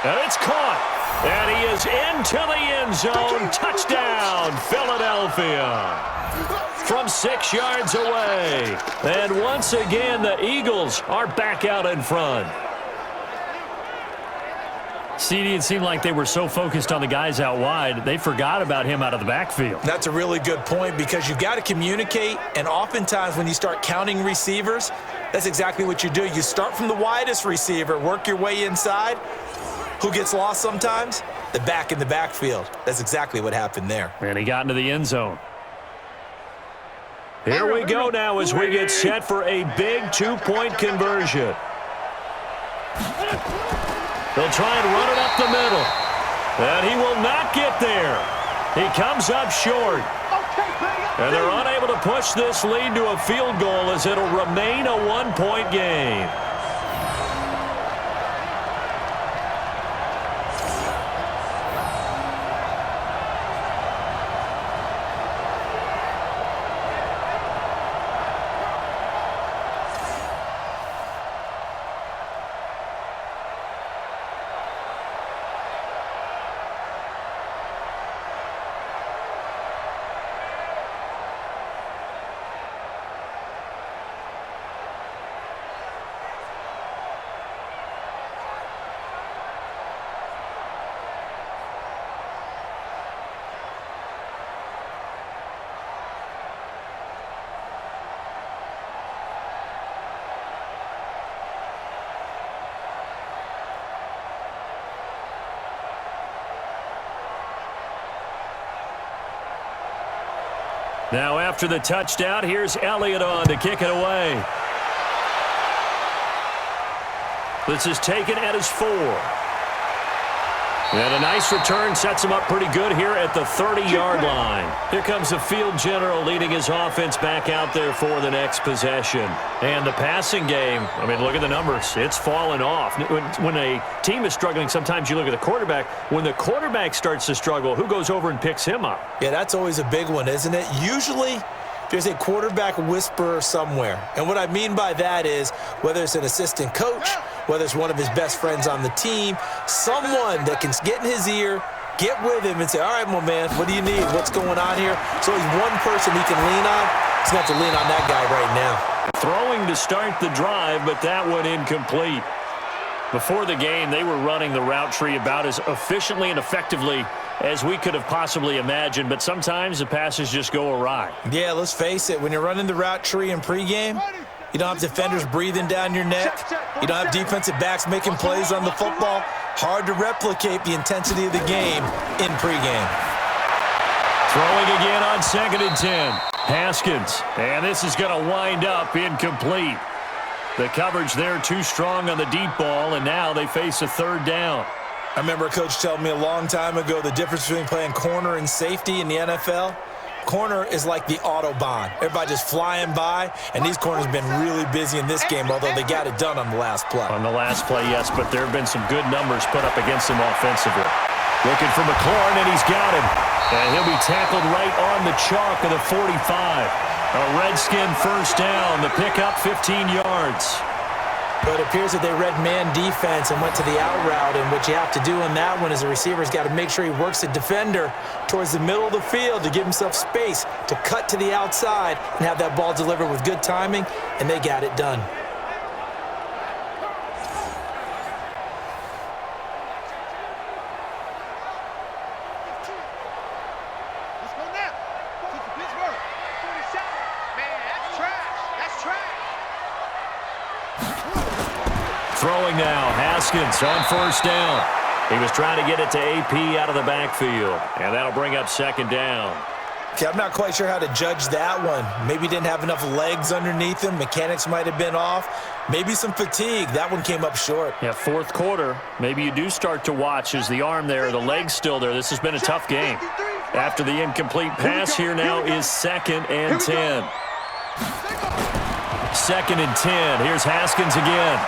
And it's caught. And he is into the end zone. Touchdown, Philadelphia. From 6 yards away. And once again, the Eagles are back out in front. CD, it seemed like they were so focused on the guys out wide, they forgot about him out of the backfield. That's a really good point because you've got to communicate, and oftentimes when you start counting receivers, that's exactly what you do. You start from the widest receiver, work your way inside. Who gets lost sometimes? The back in the backfield. That's exactly what happened there. And he got into the end zone. Here we go now as we get set for a big 2-point conversion. They'll try and run it up the middle. And he will not get there. He comes up short. And they're unable to push this lead to a field goal as it'll remain a 1-point game. Now after the touchdown, here's Elliott on to kick it away. This is taken at his 4. And a nice return sets him up pretty good here at the 30-yard line. Here comes the field general leading his offense back out there for the next possession. And the passing game, I mean, look at the numbers. It's fallen off. When a team is struggling, sometimes you look at the quarterback. When the quarterback starts to struggle, who goes over and picks him up? Yeah, that's always a big one, isn't it? Usually there's a quarterback whisperer somewhere. And what I mean by that is whether it's an assistant coach, whether it's one of his best friends on the team, someone that can get in his ear, get with him and say, all right, my man, what do you need? What's going on here? So he's one person he can lean on. He's going to have to lean on that guy right now. Throwing to start the drive, but that one incomplete. Before the game, they were running the route tree about as efficiently and effectively as we could have possibly imagined, but sometimes the passes just go awry. Yeah, let's face it. When you're running the route tree in pregame, you don't have defenders breathing down your neck. You don't have defensive backs making plays on the football. Hard to replicate the intensity of the game in pregame. Throwing again on 2nd and 10. Haskins, and this is going to wind up incomplete. The coverage there too strong on the deep ball, and now they face a 3rd down. I remember a coach telling me a long time ago the difference between playing corner and safety in the NFL. Corner is like the Autobahn. Everybody just flying by, and these corners have been really busy in this game, although they got it done on the last play. On the last play, yes, but there have been some good numbers put up against him offensively. Looking for McLaurin, and he's got him. And he'll be tackled right on the chalk of the 45. A Redskin 1st down. The pickup, 15 yards. But it appears that they read man defense and went to the out route, and what you have to do on that one is the receiver's got to make sure he works the defender towards the middle of the field to give himself space to cut to the outside and have that ball delivered with good timing, and they got it done. Let's go now. To Pittsburgh. 47. Man, that's trash. That's trash. Throwing now, Haskins on 1st down. He was trying to get it to AP out of the backfield, and that'll bring up 2nd down. Okay, I'm not quite sure how to judge that one. Maybe he didn't have enough legs underneath him. Mechanics might have been off. Maybe some fatigue. That one came up short. Yeah, 4th quarter. Maybe you do start to watch as the arm there, the leg's still there. This has been a tough game. After the incomplete pass, here now is 2nd and 10. 2nd and 10. Here's Haskins again.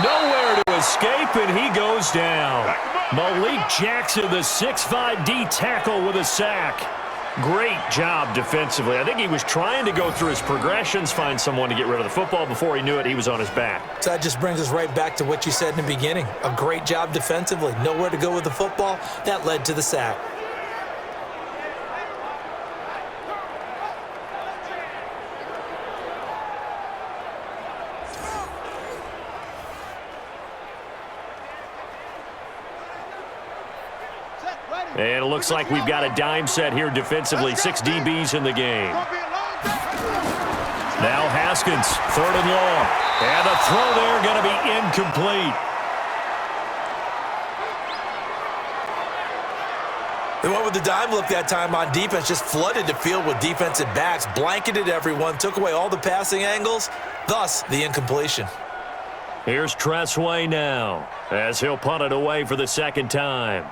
Nowhere to escape, and he goes down. Malik Jackson, the 6'5" D tackle with a sack. Great job defensively. I think he was trying to go through his progressions, find someone to get rid of the football. Before he knew it, he was on his back. So that just brings us right back to what you said in the beginning. A great job defensively. Nowhere to go with the football. That led to the sack. And it looks like we've got a dime set here defensively. 6 DBs in the game. Now Haskins, 3rd and long. And the throw there going to be incomplete. They went with the dime look that time on defense, just flooded the field with defensive backs, blanketed everyone, took away all the passing angles, thus the incompletion. Here's Tressway now as he'll punt it away for the 2nd time.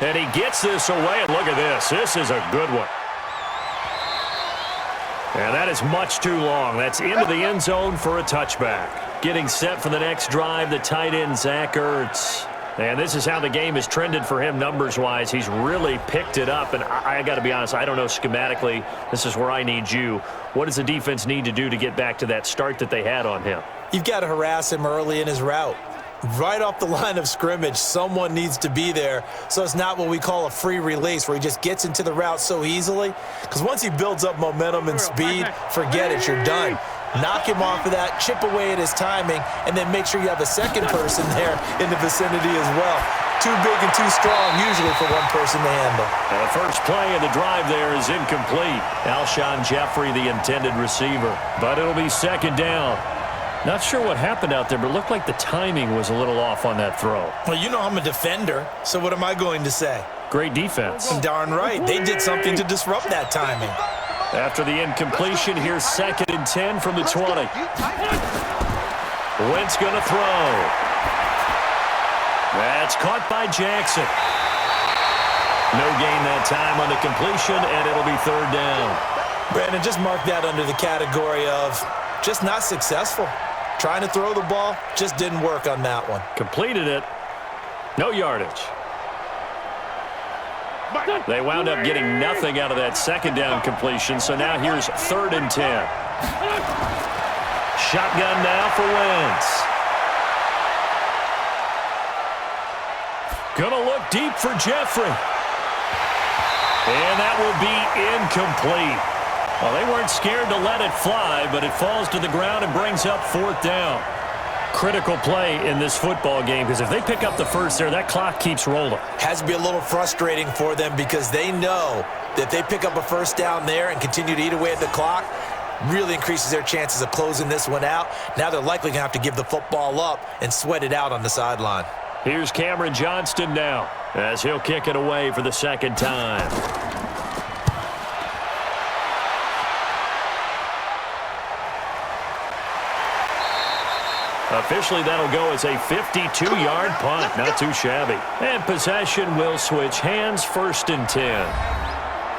And he gets this away, and look at this. This is a good one. And that is much too long. That's into the end zone for a touchback. Getting set for the next drive, the tight end, Zach Ertz. And this is how the game has trended for him numbers-wise. He's really picked it up, and I got to be honest, I don't know schematically. This is where I need you. What does the defense need to do to get back to that start that they had on him? You've got to harass him early in his route. Right off the line of scrimmage, someone needs to be there, so it's not what we call a free release where he just gets into the route so easily. Because once he builds up momentum and speed, forget it, you're done. Knock him off of that, chip away at his timing, and then make sure you have a second person there in the vicinity as well. Too big and too strong usually for one person to handle. And the first play of the drive there is incomplete. Alshon Jeffrey, the intended receiver. But it'll be 2nd down. Not sure what happened out there, but it looked like the timing was a little off on that throw. Well, you know I'm a defender, so what am I going to say? Great defense. Darn right. They did something to disrupt that timing. After the incompletion, here's 2nd and 10 from the 20. Wentz going to throw. That's caught by Jackson. No gain that time on the completion, and it'll be third down. Brandon, just mark that under the category of just not successful. Trying to throw the ball, just didn't work on that one. Completed it. No yardage. They wound up getting nothing out of that second down completion, so now here's 3rd and 10. Shotgun now for Wentz. Gonna look deep for Jeffrey. And that will be incomplete. Well, they weren't scared to let it fly, but it falls to the ground and brings up 4th down. Critical play in this football game, because if they pick up the first there, that clock keeps rolling. Has to be a little frustrating for them because they know that if they pick up a first down there and continue to eat away at the clock, really increases their chances of closing this one out. Now they're likely going to have to give the football up and sweat it out on the sideline. Here's Cameron Johnston now, as he'll kick it away for the second time. Officially, that'll go as a 52-yard punt. Not too shabby. And possession will switch hands, 1st and 10.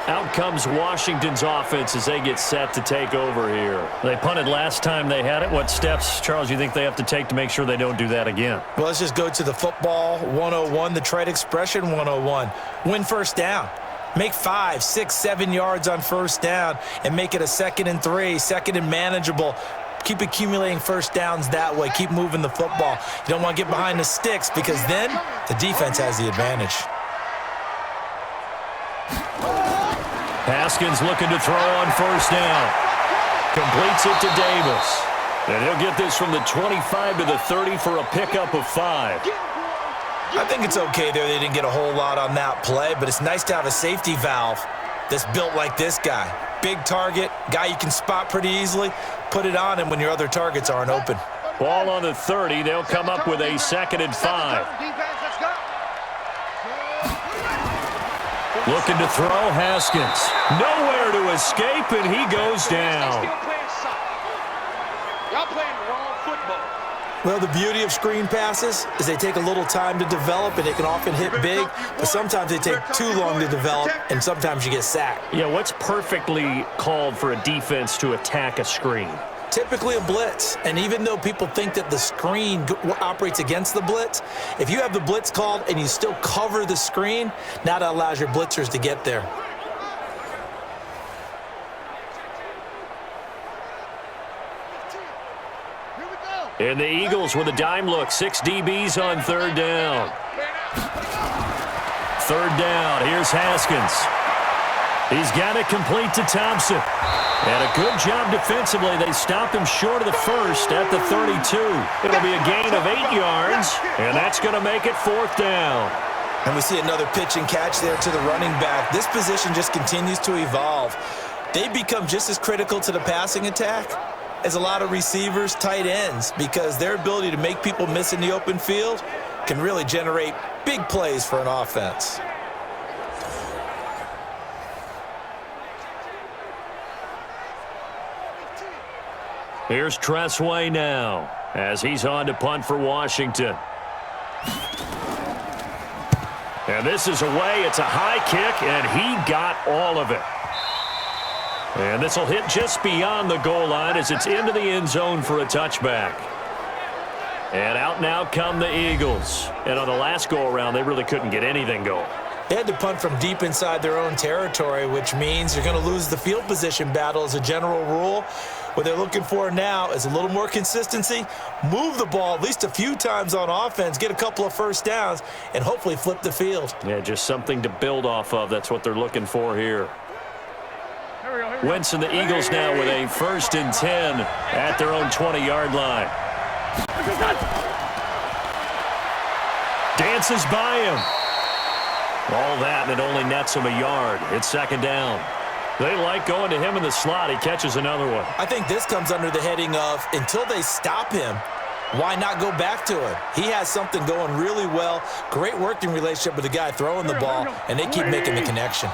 Out comes Washington's offense as they get set to take over here. They punted last time they had it. What steps, Charles, you think they have to take to make sure they don't do that again? Well, let's just go to the football 101, the trade expression 101. Win first down. Make 5, 6, 7 yards on first down and make it a 2nd and 3, 2nd and manageable. Keep accumulating first downs that way. Keep moving the football. You don't want to get behind the sticks because then the defense has the advantage. Haskins looking to throw on first down. Completes it to Davis. And he'll get this from the 25 to the 30 for a pickup of 5. I think it's okay there. They didn't get a whole lot on that play, but it's nice to have a safety valve that's built like this guy. Big target, guy you can spot pretty easily. Put it on him when your other targets aren't open. Ball on the 30. They'll come up with a 2nd and 5. Looking to throw, Haskins. Nowhere to escape, and he goes down. Y'all playing the wrong football. Well, the beauty of screen passes is they take a little time to develop, and they can often hit big, but sometimes they take too long to develop, and sometimes you get sacked. Yeah, what's perfectly called for a defense to attack a screen? Typically a blitz, and even though people think that the screen operates against the blitz, if you have the blitz called and you still cover the screen, now that allows your blitzers to get there. And the Eagles with a dime look. 6 DBs on 3rd down. 3rd down. Here's Haskins. He's got it complete to Thompson. And a good job defensively. They stop him short of the first at the 32. It'll be a gain of 8 yards, and that's going to make it 4th down. And we see another pitch and catch there to the running back. This position just continues to evolve. They become just as critical to the passing attack as a lot of receivers, tight ends, because their ability to make people miss in the open field can really generate big plays for an offense. Here's Tressway now as he's on to punt for Washington. And this is away. It's a high kick, and he got all of it. And this will hit just beyond the goal line as it's into the end zone for a touchback. And out now come the Eagles. And on the last go-around, they really couldn't get anything going. They had to punt from deep inside their own territory, which means you're going to lose the field position battle as a general rule. What they're looking for now is a little more consistency, move the ball at least a few times on offense, get a couple of first downs, and hopefully flip the field. Yeah, just something to build off of. That's what they're looking for here. Wentz and the Eagles now with a 1st and 10 at their own 20-yard line. Dances by him. All that, and it only nets him a yard. It's 2nd down. They like going to him in the slot. He catches another one. I think this comes under the heading of until they stop him, why not go back to it? He has something going really well. Great working relationship with the guy throwing the ball, and they keep making the connection.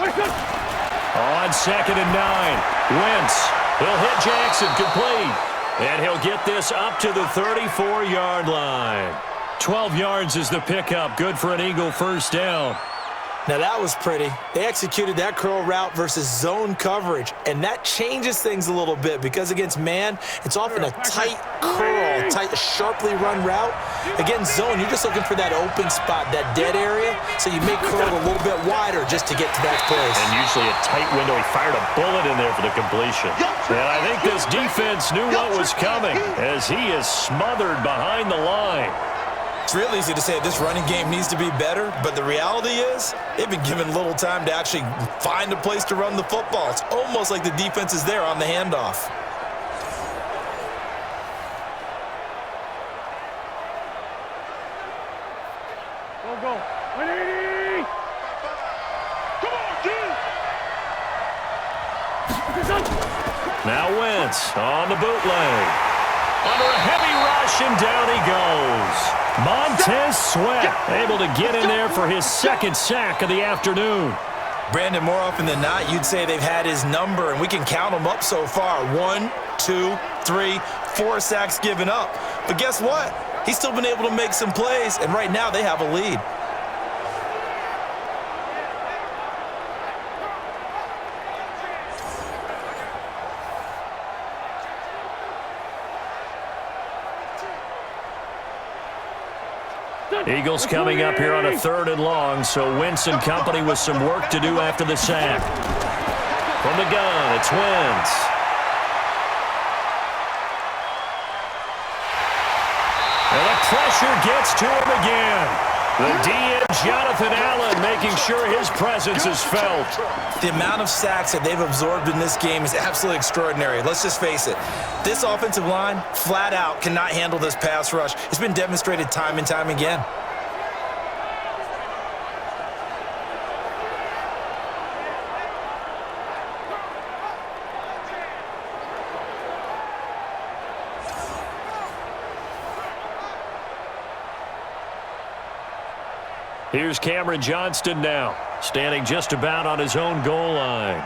On 2nd and 9, Wentz He'll hit Jackson, complete. And he'll get this up to the 34-yard line. 12 yards is the pickup. Good for an Eagle first down. Now that was pretty. They executed that curl route versus zone coverage, and that changes things a little bit because against man, it's often a tight curl, tight, sharply run route. Against zone, you're just looking for that open spot, that dead area, so you make curl a little bit wider just to get to that place. And usually a tight window. He fired a bullet in there for the completion. And I think this defense knew what was coming as he is smothered behind the line. It's real easy to say this running game needs to be better, but the reality is they've been given little time to actually find a place to run the football. It's almost like the defense is there on the handoff. Go. 180! Come on, dude! Now Wentz on the bootleg. Under a heavy rush, and down he goes. Montez Sweat able to get in there for his second sack of the afternoon. Brandon, more often than not, you'd say they've had his number, and we can count them up so far. 1, 2, 3, 4 sacks given up. But guess what? He's still been able to make some plays, and right now they have a lead. Eagles coming up here on a 3rd and long, so Wentz and company with some work to do after the sack. From the gun, it's Wentz. And the pressure gets to him again. The DN, Jonathan Allen, making sure his presence is felt. The amount of sacks that they've absorbed in this game is absolutely extraordinary. Let's just face it. This offensive line, flat out, cannot handle this pass rush. It's been demonstrated time and time again. Here's Cameron Johnston now, standing just about on his own goal line.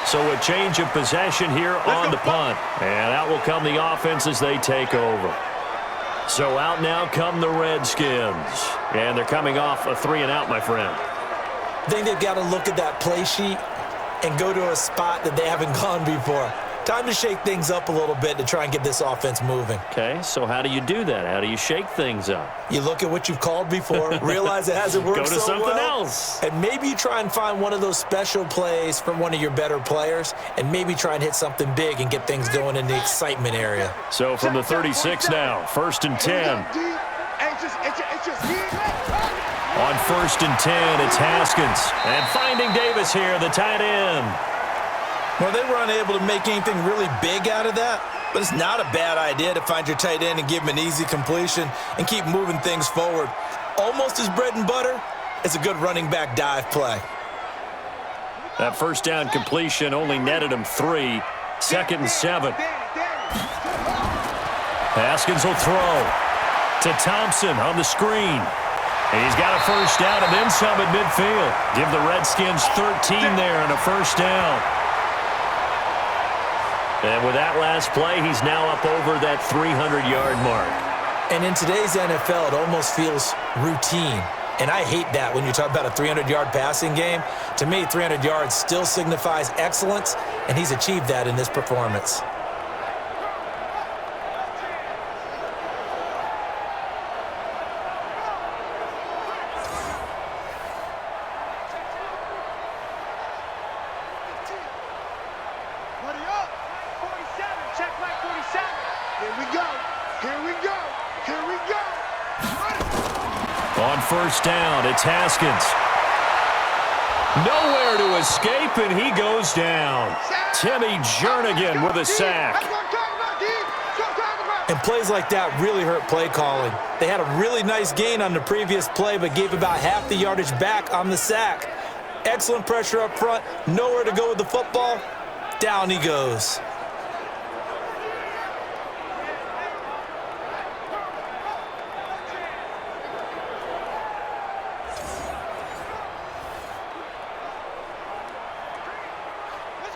So a change of possession here on the punt. And out will come the offense as they take over. So out now come the Redskins. And they're coming off a 3-and-out, my friend. I think they've got to look at that play sheet and go to a spot that they haven't gone before. Time to shake things up a little bit to try and get this offense moving. Okay, so how do you do that? How do you shake things up? You look at what you've called before, realize it hasn't worked so well. Go to something else. And maybe you try and find one of those special plays from one of your better players, and maybe try and hit something big and get things going in the excitement area. So from the 36 now, 1st and 10. On 1st and 10, it's Haskins. And finding Davis here, the tight end. Well, they were unable to make anything really big out of that, but it's not a bad idea to find your tight end and give him an easy completion and keep moving things forward. Almost as bread and butter as a good running back dive play. That first down completion only netted him 3. 2nd and 7. Haskins will throw to Thompson on the screen. And he's got a first down and then some at midfield. Give the Redskins 13 there and a first down. And with that last play, he's now up over that 300-yard mark. And in today's NFL, it almost feels routine. And I hate that when you talk about a 300-yard passing game. To me, 300 yards still signifies excellence, and he's achieved that in this performance. On first down, it's Haskins. Nowhere to escape, and he goes down. Timmy Jernigan with a sack. And plays like that really hurt play calling. They had a really nice gain on the previous play, but gave about half the yardage back on the sack. Excellent pressure up front, nowhere to go with the football. Down he goes.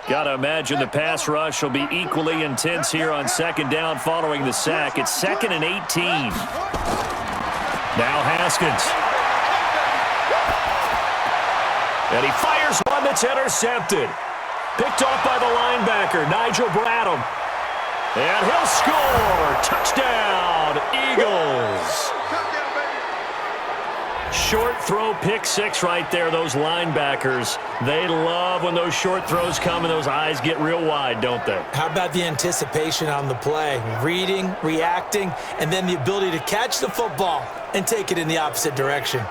Gotta imagine the pass rush will be equally intense here on second down following the sack. It's 2nd and 18. Now Haskins. And he fires one that's intercepted. Picked off by the linebacker, Nigel Bradham. And he'll score. Touchdown, Eagles. Short throw, pick six right there, those linebackers. They love when those short throws come and those eyes get real wide, don't they? How about the anticipation on the play? Reading, reacting, and then the ability to catch the football and take it in the opposite direction.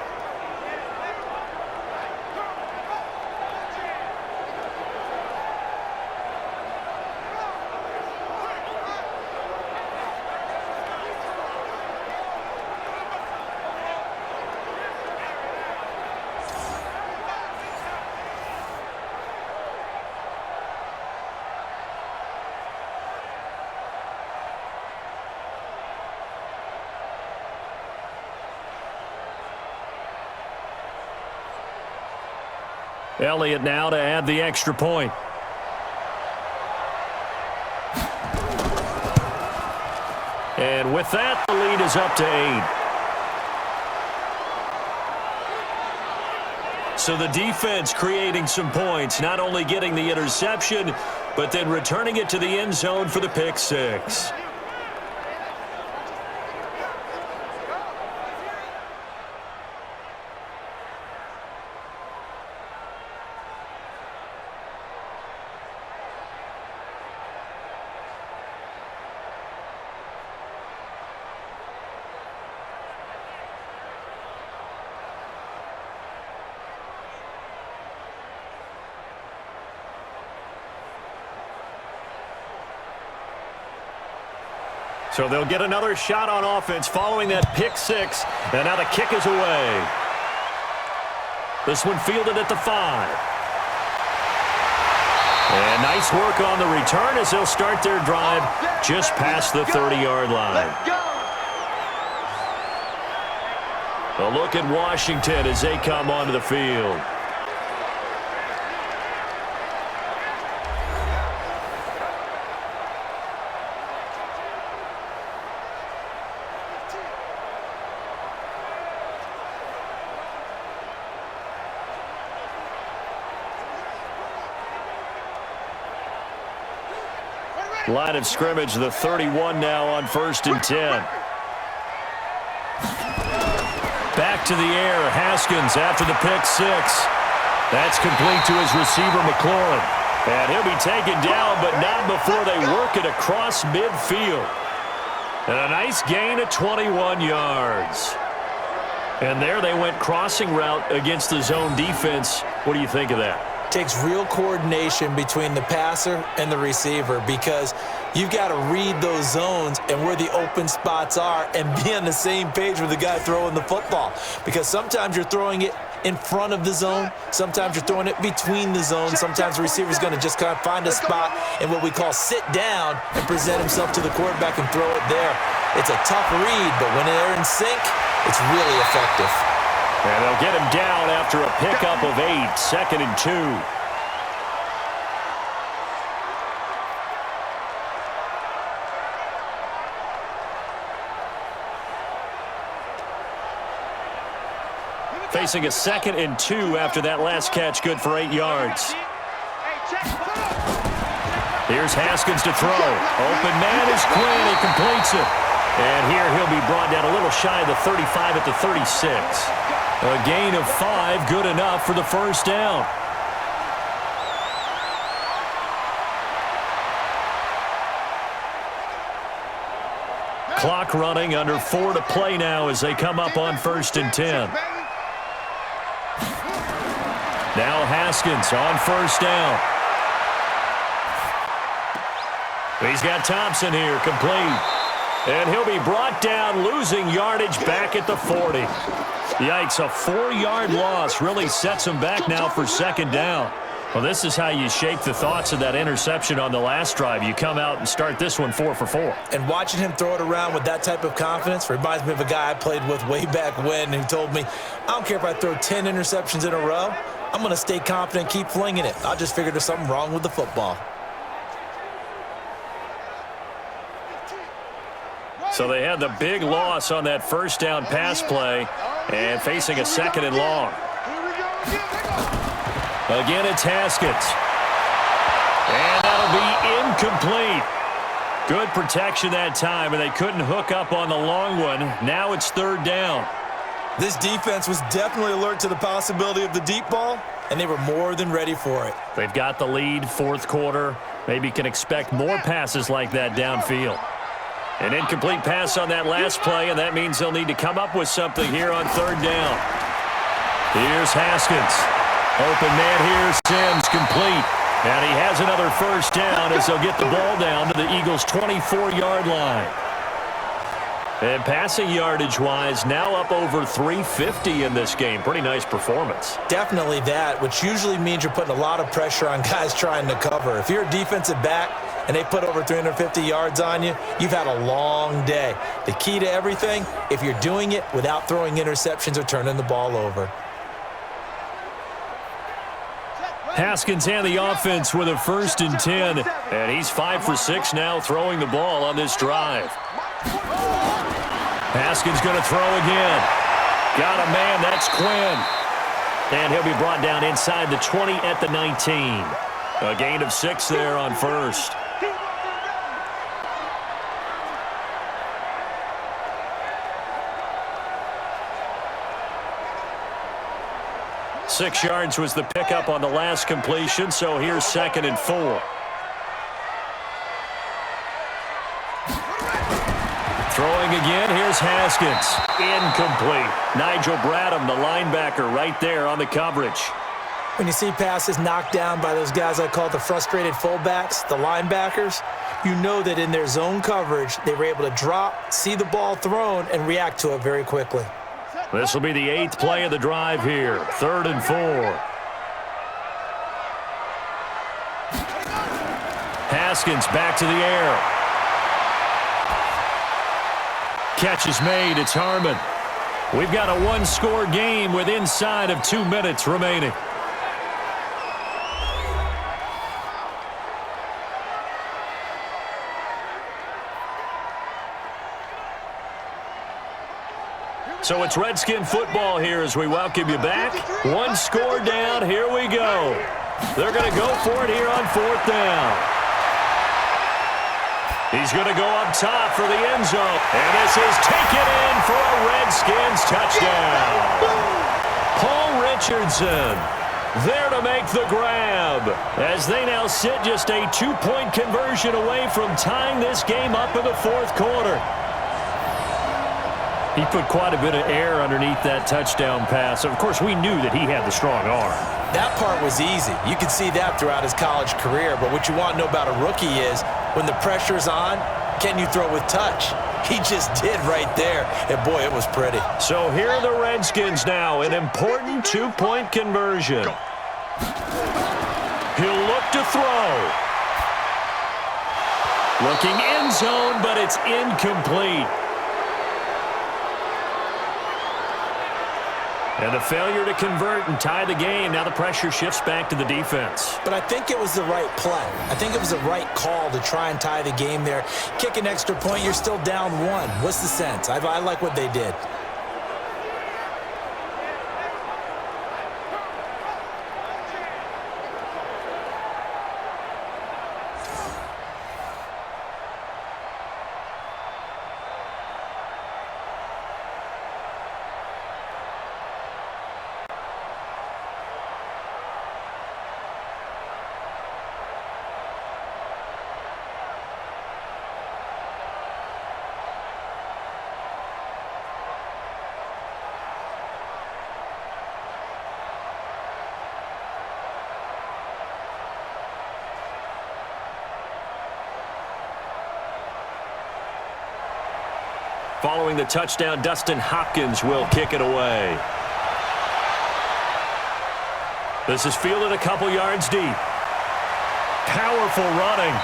Elliott now to add the extra point. And with that, the lead is up to 8. So the defense creating some points, not only getting the interception, but then returning it to the end zone for the pick six. So they'll get another shot on offense following that pick six. And now the kick is away. This one fielded at the 5. And nice work on the return as they'll start their drive just past the 30-yard line. A look at Washington as they come onto the field. Line of scrimmage, the 31 now on 1st and 10. Back to the air, Haskins after the pick six. That's complete to his receiver, McLaurin. And he'll be taken down, but not before they work it across midfield. And a nice gain of 21 yards. And there they went crossing route against the zone defense. What do you think of that? Takes real coordination between the passer and the receiver because you've got to read those zones and where the open spots are and be on the same page with the guy throwing the football. Because sometimes you're throwing it in front of the zone. Sometimes you're throwing it between the zones. Sometimes the receiver's going to just kind of find a spot and what we call sit down and present himself to the quarterback and throw it there. It's a tough read, but when they're in sync, it's really effective. And they'll get him down after a pickup of 8, 2nd and 2. Facing a 2nd and 2 after that last catch, good for 8 yards. Here's Haskins to throw. Open man is Quinn. He completes it. And here he'll be brought down a little shy of the 35 at the 36. A gain of 5, good enough for the first down. Clock running, under 4 to play now as they come up on 1st and 10. Now Haskins on 1st down. He's got Thompson here, complete. And he'll be brought down, losing yardage back at the 40. Yikes, a 4-yard loss really sets him back now for 2nd down. Well, this is how you shake the thoughts of that interception on the last drive. You come out and start this one 4 for 4. And watching him throw it around with that type of confidence reminds me of a guy I played with way back when who told me, I don't care if I throw 10 interceptions in a row. I'm going to stay confident, keep flinging it. I just figured there's something wrong with the football. So they had the big loss on that first down pass play and facing a second and long. Again, it's Haskins. And that'll be incomplete. Good protection that time, and they couldn't hook up on the long one. Now it's third down. This defense was definitely alert to the possibility of the deep ball, and they were more than ready for it. They've got the lead, fourth quarter. Maybe can expect more passes like that downfield. An incomplete pass on that last play, and that means they'll need to come up with something here on third down. Here's Haskins. Open man here, Sims, complete. And he has another first down as they'll get the ball down to the Eagles' 24-yard line. And passing yardage-wise, now up over 350 in this game. Pretty nice performance. Definitely that, which usually means you're putting a lot of pressure on guys trying to cover. If you're a defensive back and they put over 350 yards on you, you've had a long day. The key to everything, if you're doing it without throwing interceptions or turning the ball over. Haskins and the offense with a 1st and 10. And he's 5 for 6 now throwing the ball on this drive. Haskins going to throw again. Got a man, that's Quinn. And he'll be brought down inside the 20 at the 19. A gain of 6 there on first. Six yards was the pickup on the last completion, so here's 2nd and 4. Throwing again, here's Haskins. Incomplete. Nigel Bradham, the linebacker, right there on the coverage. When you see passes knocked down by those guys I call the frustrated fullbacks, the linebackers, you know that in their zone coverage, they were able to drop, see the ball thrown, and react to it very quickly. This will be the 8th play of the drive here. 3rd and 4. Haskins back to the air. Catch is made. It's Harmon. We've got a one-score game with inside of 2 minutes remaining. So it's Redskin football here as we welcome you back. One score down. Here we go. They're going to go for it here on 4th down. He's going to go up top for the end zone. And this is taken in for a Redskins touchdown. Paul Richardson there to make the grab as they now sit just a 2-point conversion away from tying this game up in the 4th quarter. He put quite a bit of air underneath that touchdown pass. Of course, we knew that he had the strong arm. That part was easy. You could see that throughout his college career. But what you want to know about a rookie is when the pressure's on, can you throw with touch? He just did right there. And, boy, it was pretty. So here are the Redskins now, an important 2-point conversion. He'll look to throw. Looking end zone, but it's incomplete. And a failure to convert and tie the game. Now the pressure shifts back to the defense. But I think it was the right play. I think it was the right call to try and tie the game there. Kick an extra point, you're still down 1. What's the sense? I like what they did. Following the touchdown, Dustin Hopkins will kick it away. This is fielded a couple yards deep. Powerful running.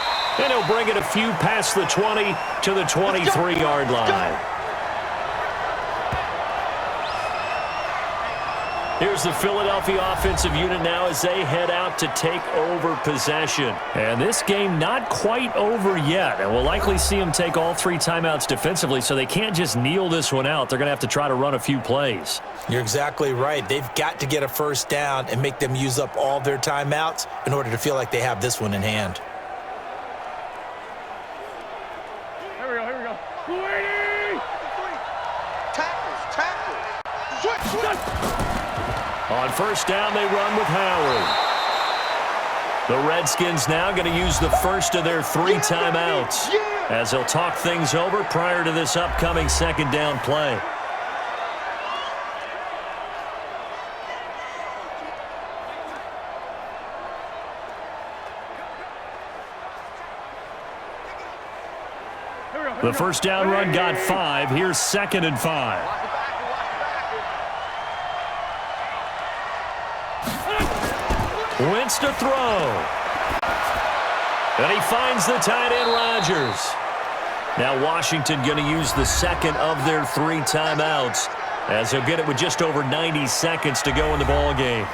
And he'll bring it a few past the 20 to the 23-yard line. Here's the Philadelphia offensive unit now as they head out to take over possession. And this game not quite over yet. And we'll likely see them take all 3 timeouts defensively, so they can't just kneel this one out. They're going to have to try to run a few plays. You're exactly right. They've got to get a first down and make them use up all their timeouts in order to feel like they have this one in hand. Here we go. 280! Tackles. Switch. On first down, they run with Howard. The Redskins now going to use the first of their 3 timeouts as they'll talk things over prior to this upcoming second down play. The first down run got 5. Here's 2nd and 5. Wentz to throw. And he finds the tight end, Rodgers. Now Washington going to use the second of their 3 timeouts as they'll get it with just over 90 seconds to go in the ball game.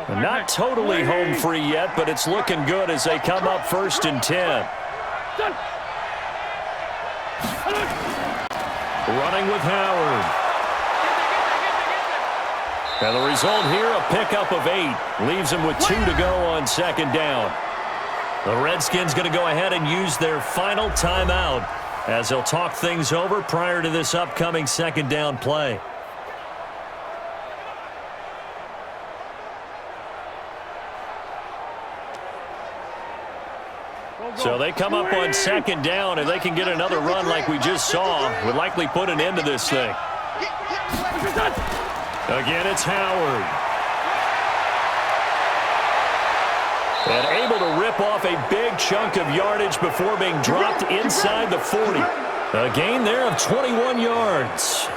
Not totally home free yet, but it's looking good as they come up 1st and 10. Running with Howard. And the result here, a pickup of 8. Leaves them with 2 to go on 2nd down. The Redskins going to go ahead and use their final timeout as they'll talk things over prior to this upcoming second down play. So they come up on 2nd down, and they can get another run like we just saw. Would likely put an end to this thing. Again, it's Howard. And able to rip off a big chunk of yardage before being dropped inside the 40. A gain there of 21 yards.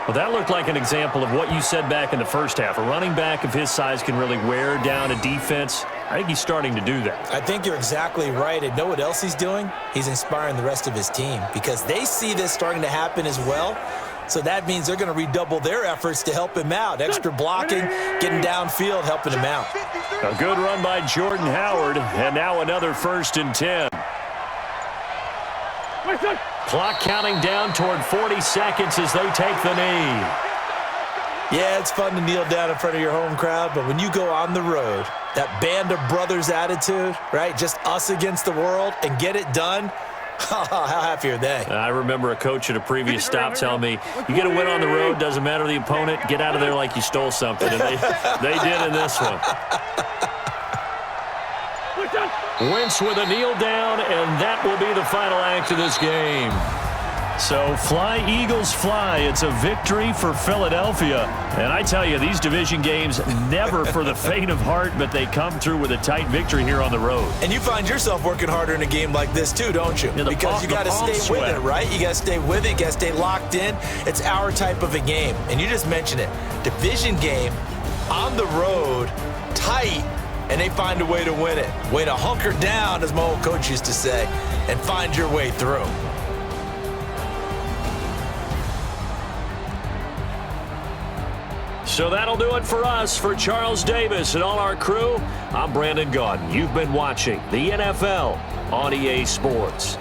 Well, that looked like an example of what you said back in the first half. A running back of his size can really wear down a defense. I think he's starting to do that. I think you're exactly right. And know what else he's doing? He's inspiring the rest of his team because they see this starting to happen as well. So that means they're going to redouble their efforts to help him out. Extra blocking, getting downfield, helping him out. A good run by Jordan Howard, and now another 1st and 10. Clock counting down toward 40 seconds as they take the knee. Yeah, it's fun to kneel down in front of your home crowd, but when you go on the road, that band of brothers attitude, right, just us against the world, and get it done, how happy are they? I remember a coach at a previous stop telling me, you get a win on the road, doesn't matter the opponent, get out of there like you stole something, and they did in this one. Wentz with a kneel down, and that will be the final act of this game. So fly, Eagles, fly. It's a victory for Philadelphia. And I tell you, these division games, never for the faint of heart, but they come through with a tight victory here on the road. And you find yourself working harder in a game like this too, don't you? Yeah, because you got to stay with it, right? You got to stay with it. You got to stay locked in. It's our type of a game. And you just mentioned it. Division game, on the road, tight, and they find a way to win it. Way to hunker down, as my old coach used to say, and find your way through. So that'll do it for us. For Charles Davis and all our crew, I'm Brandon Gaudin. You've been watching the NFL on EA Sports.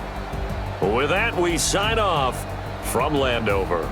With that, we sign off from Landover.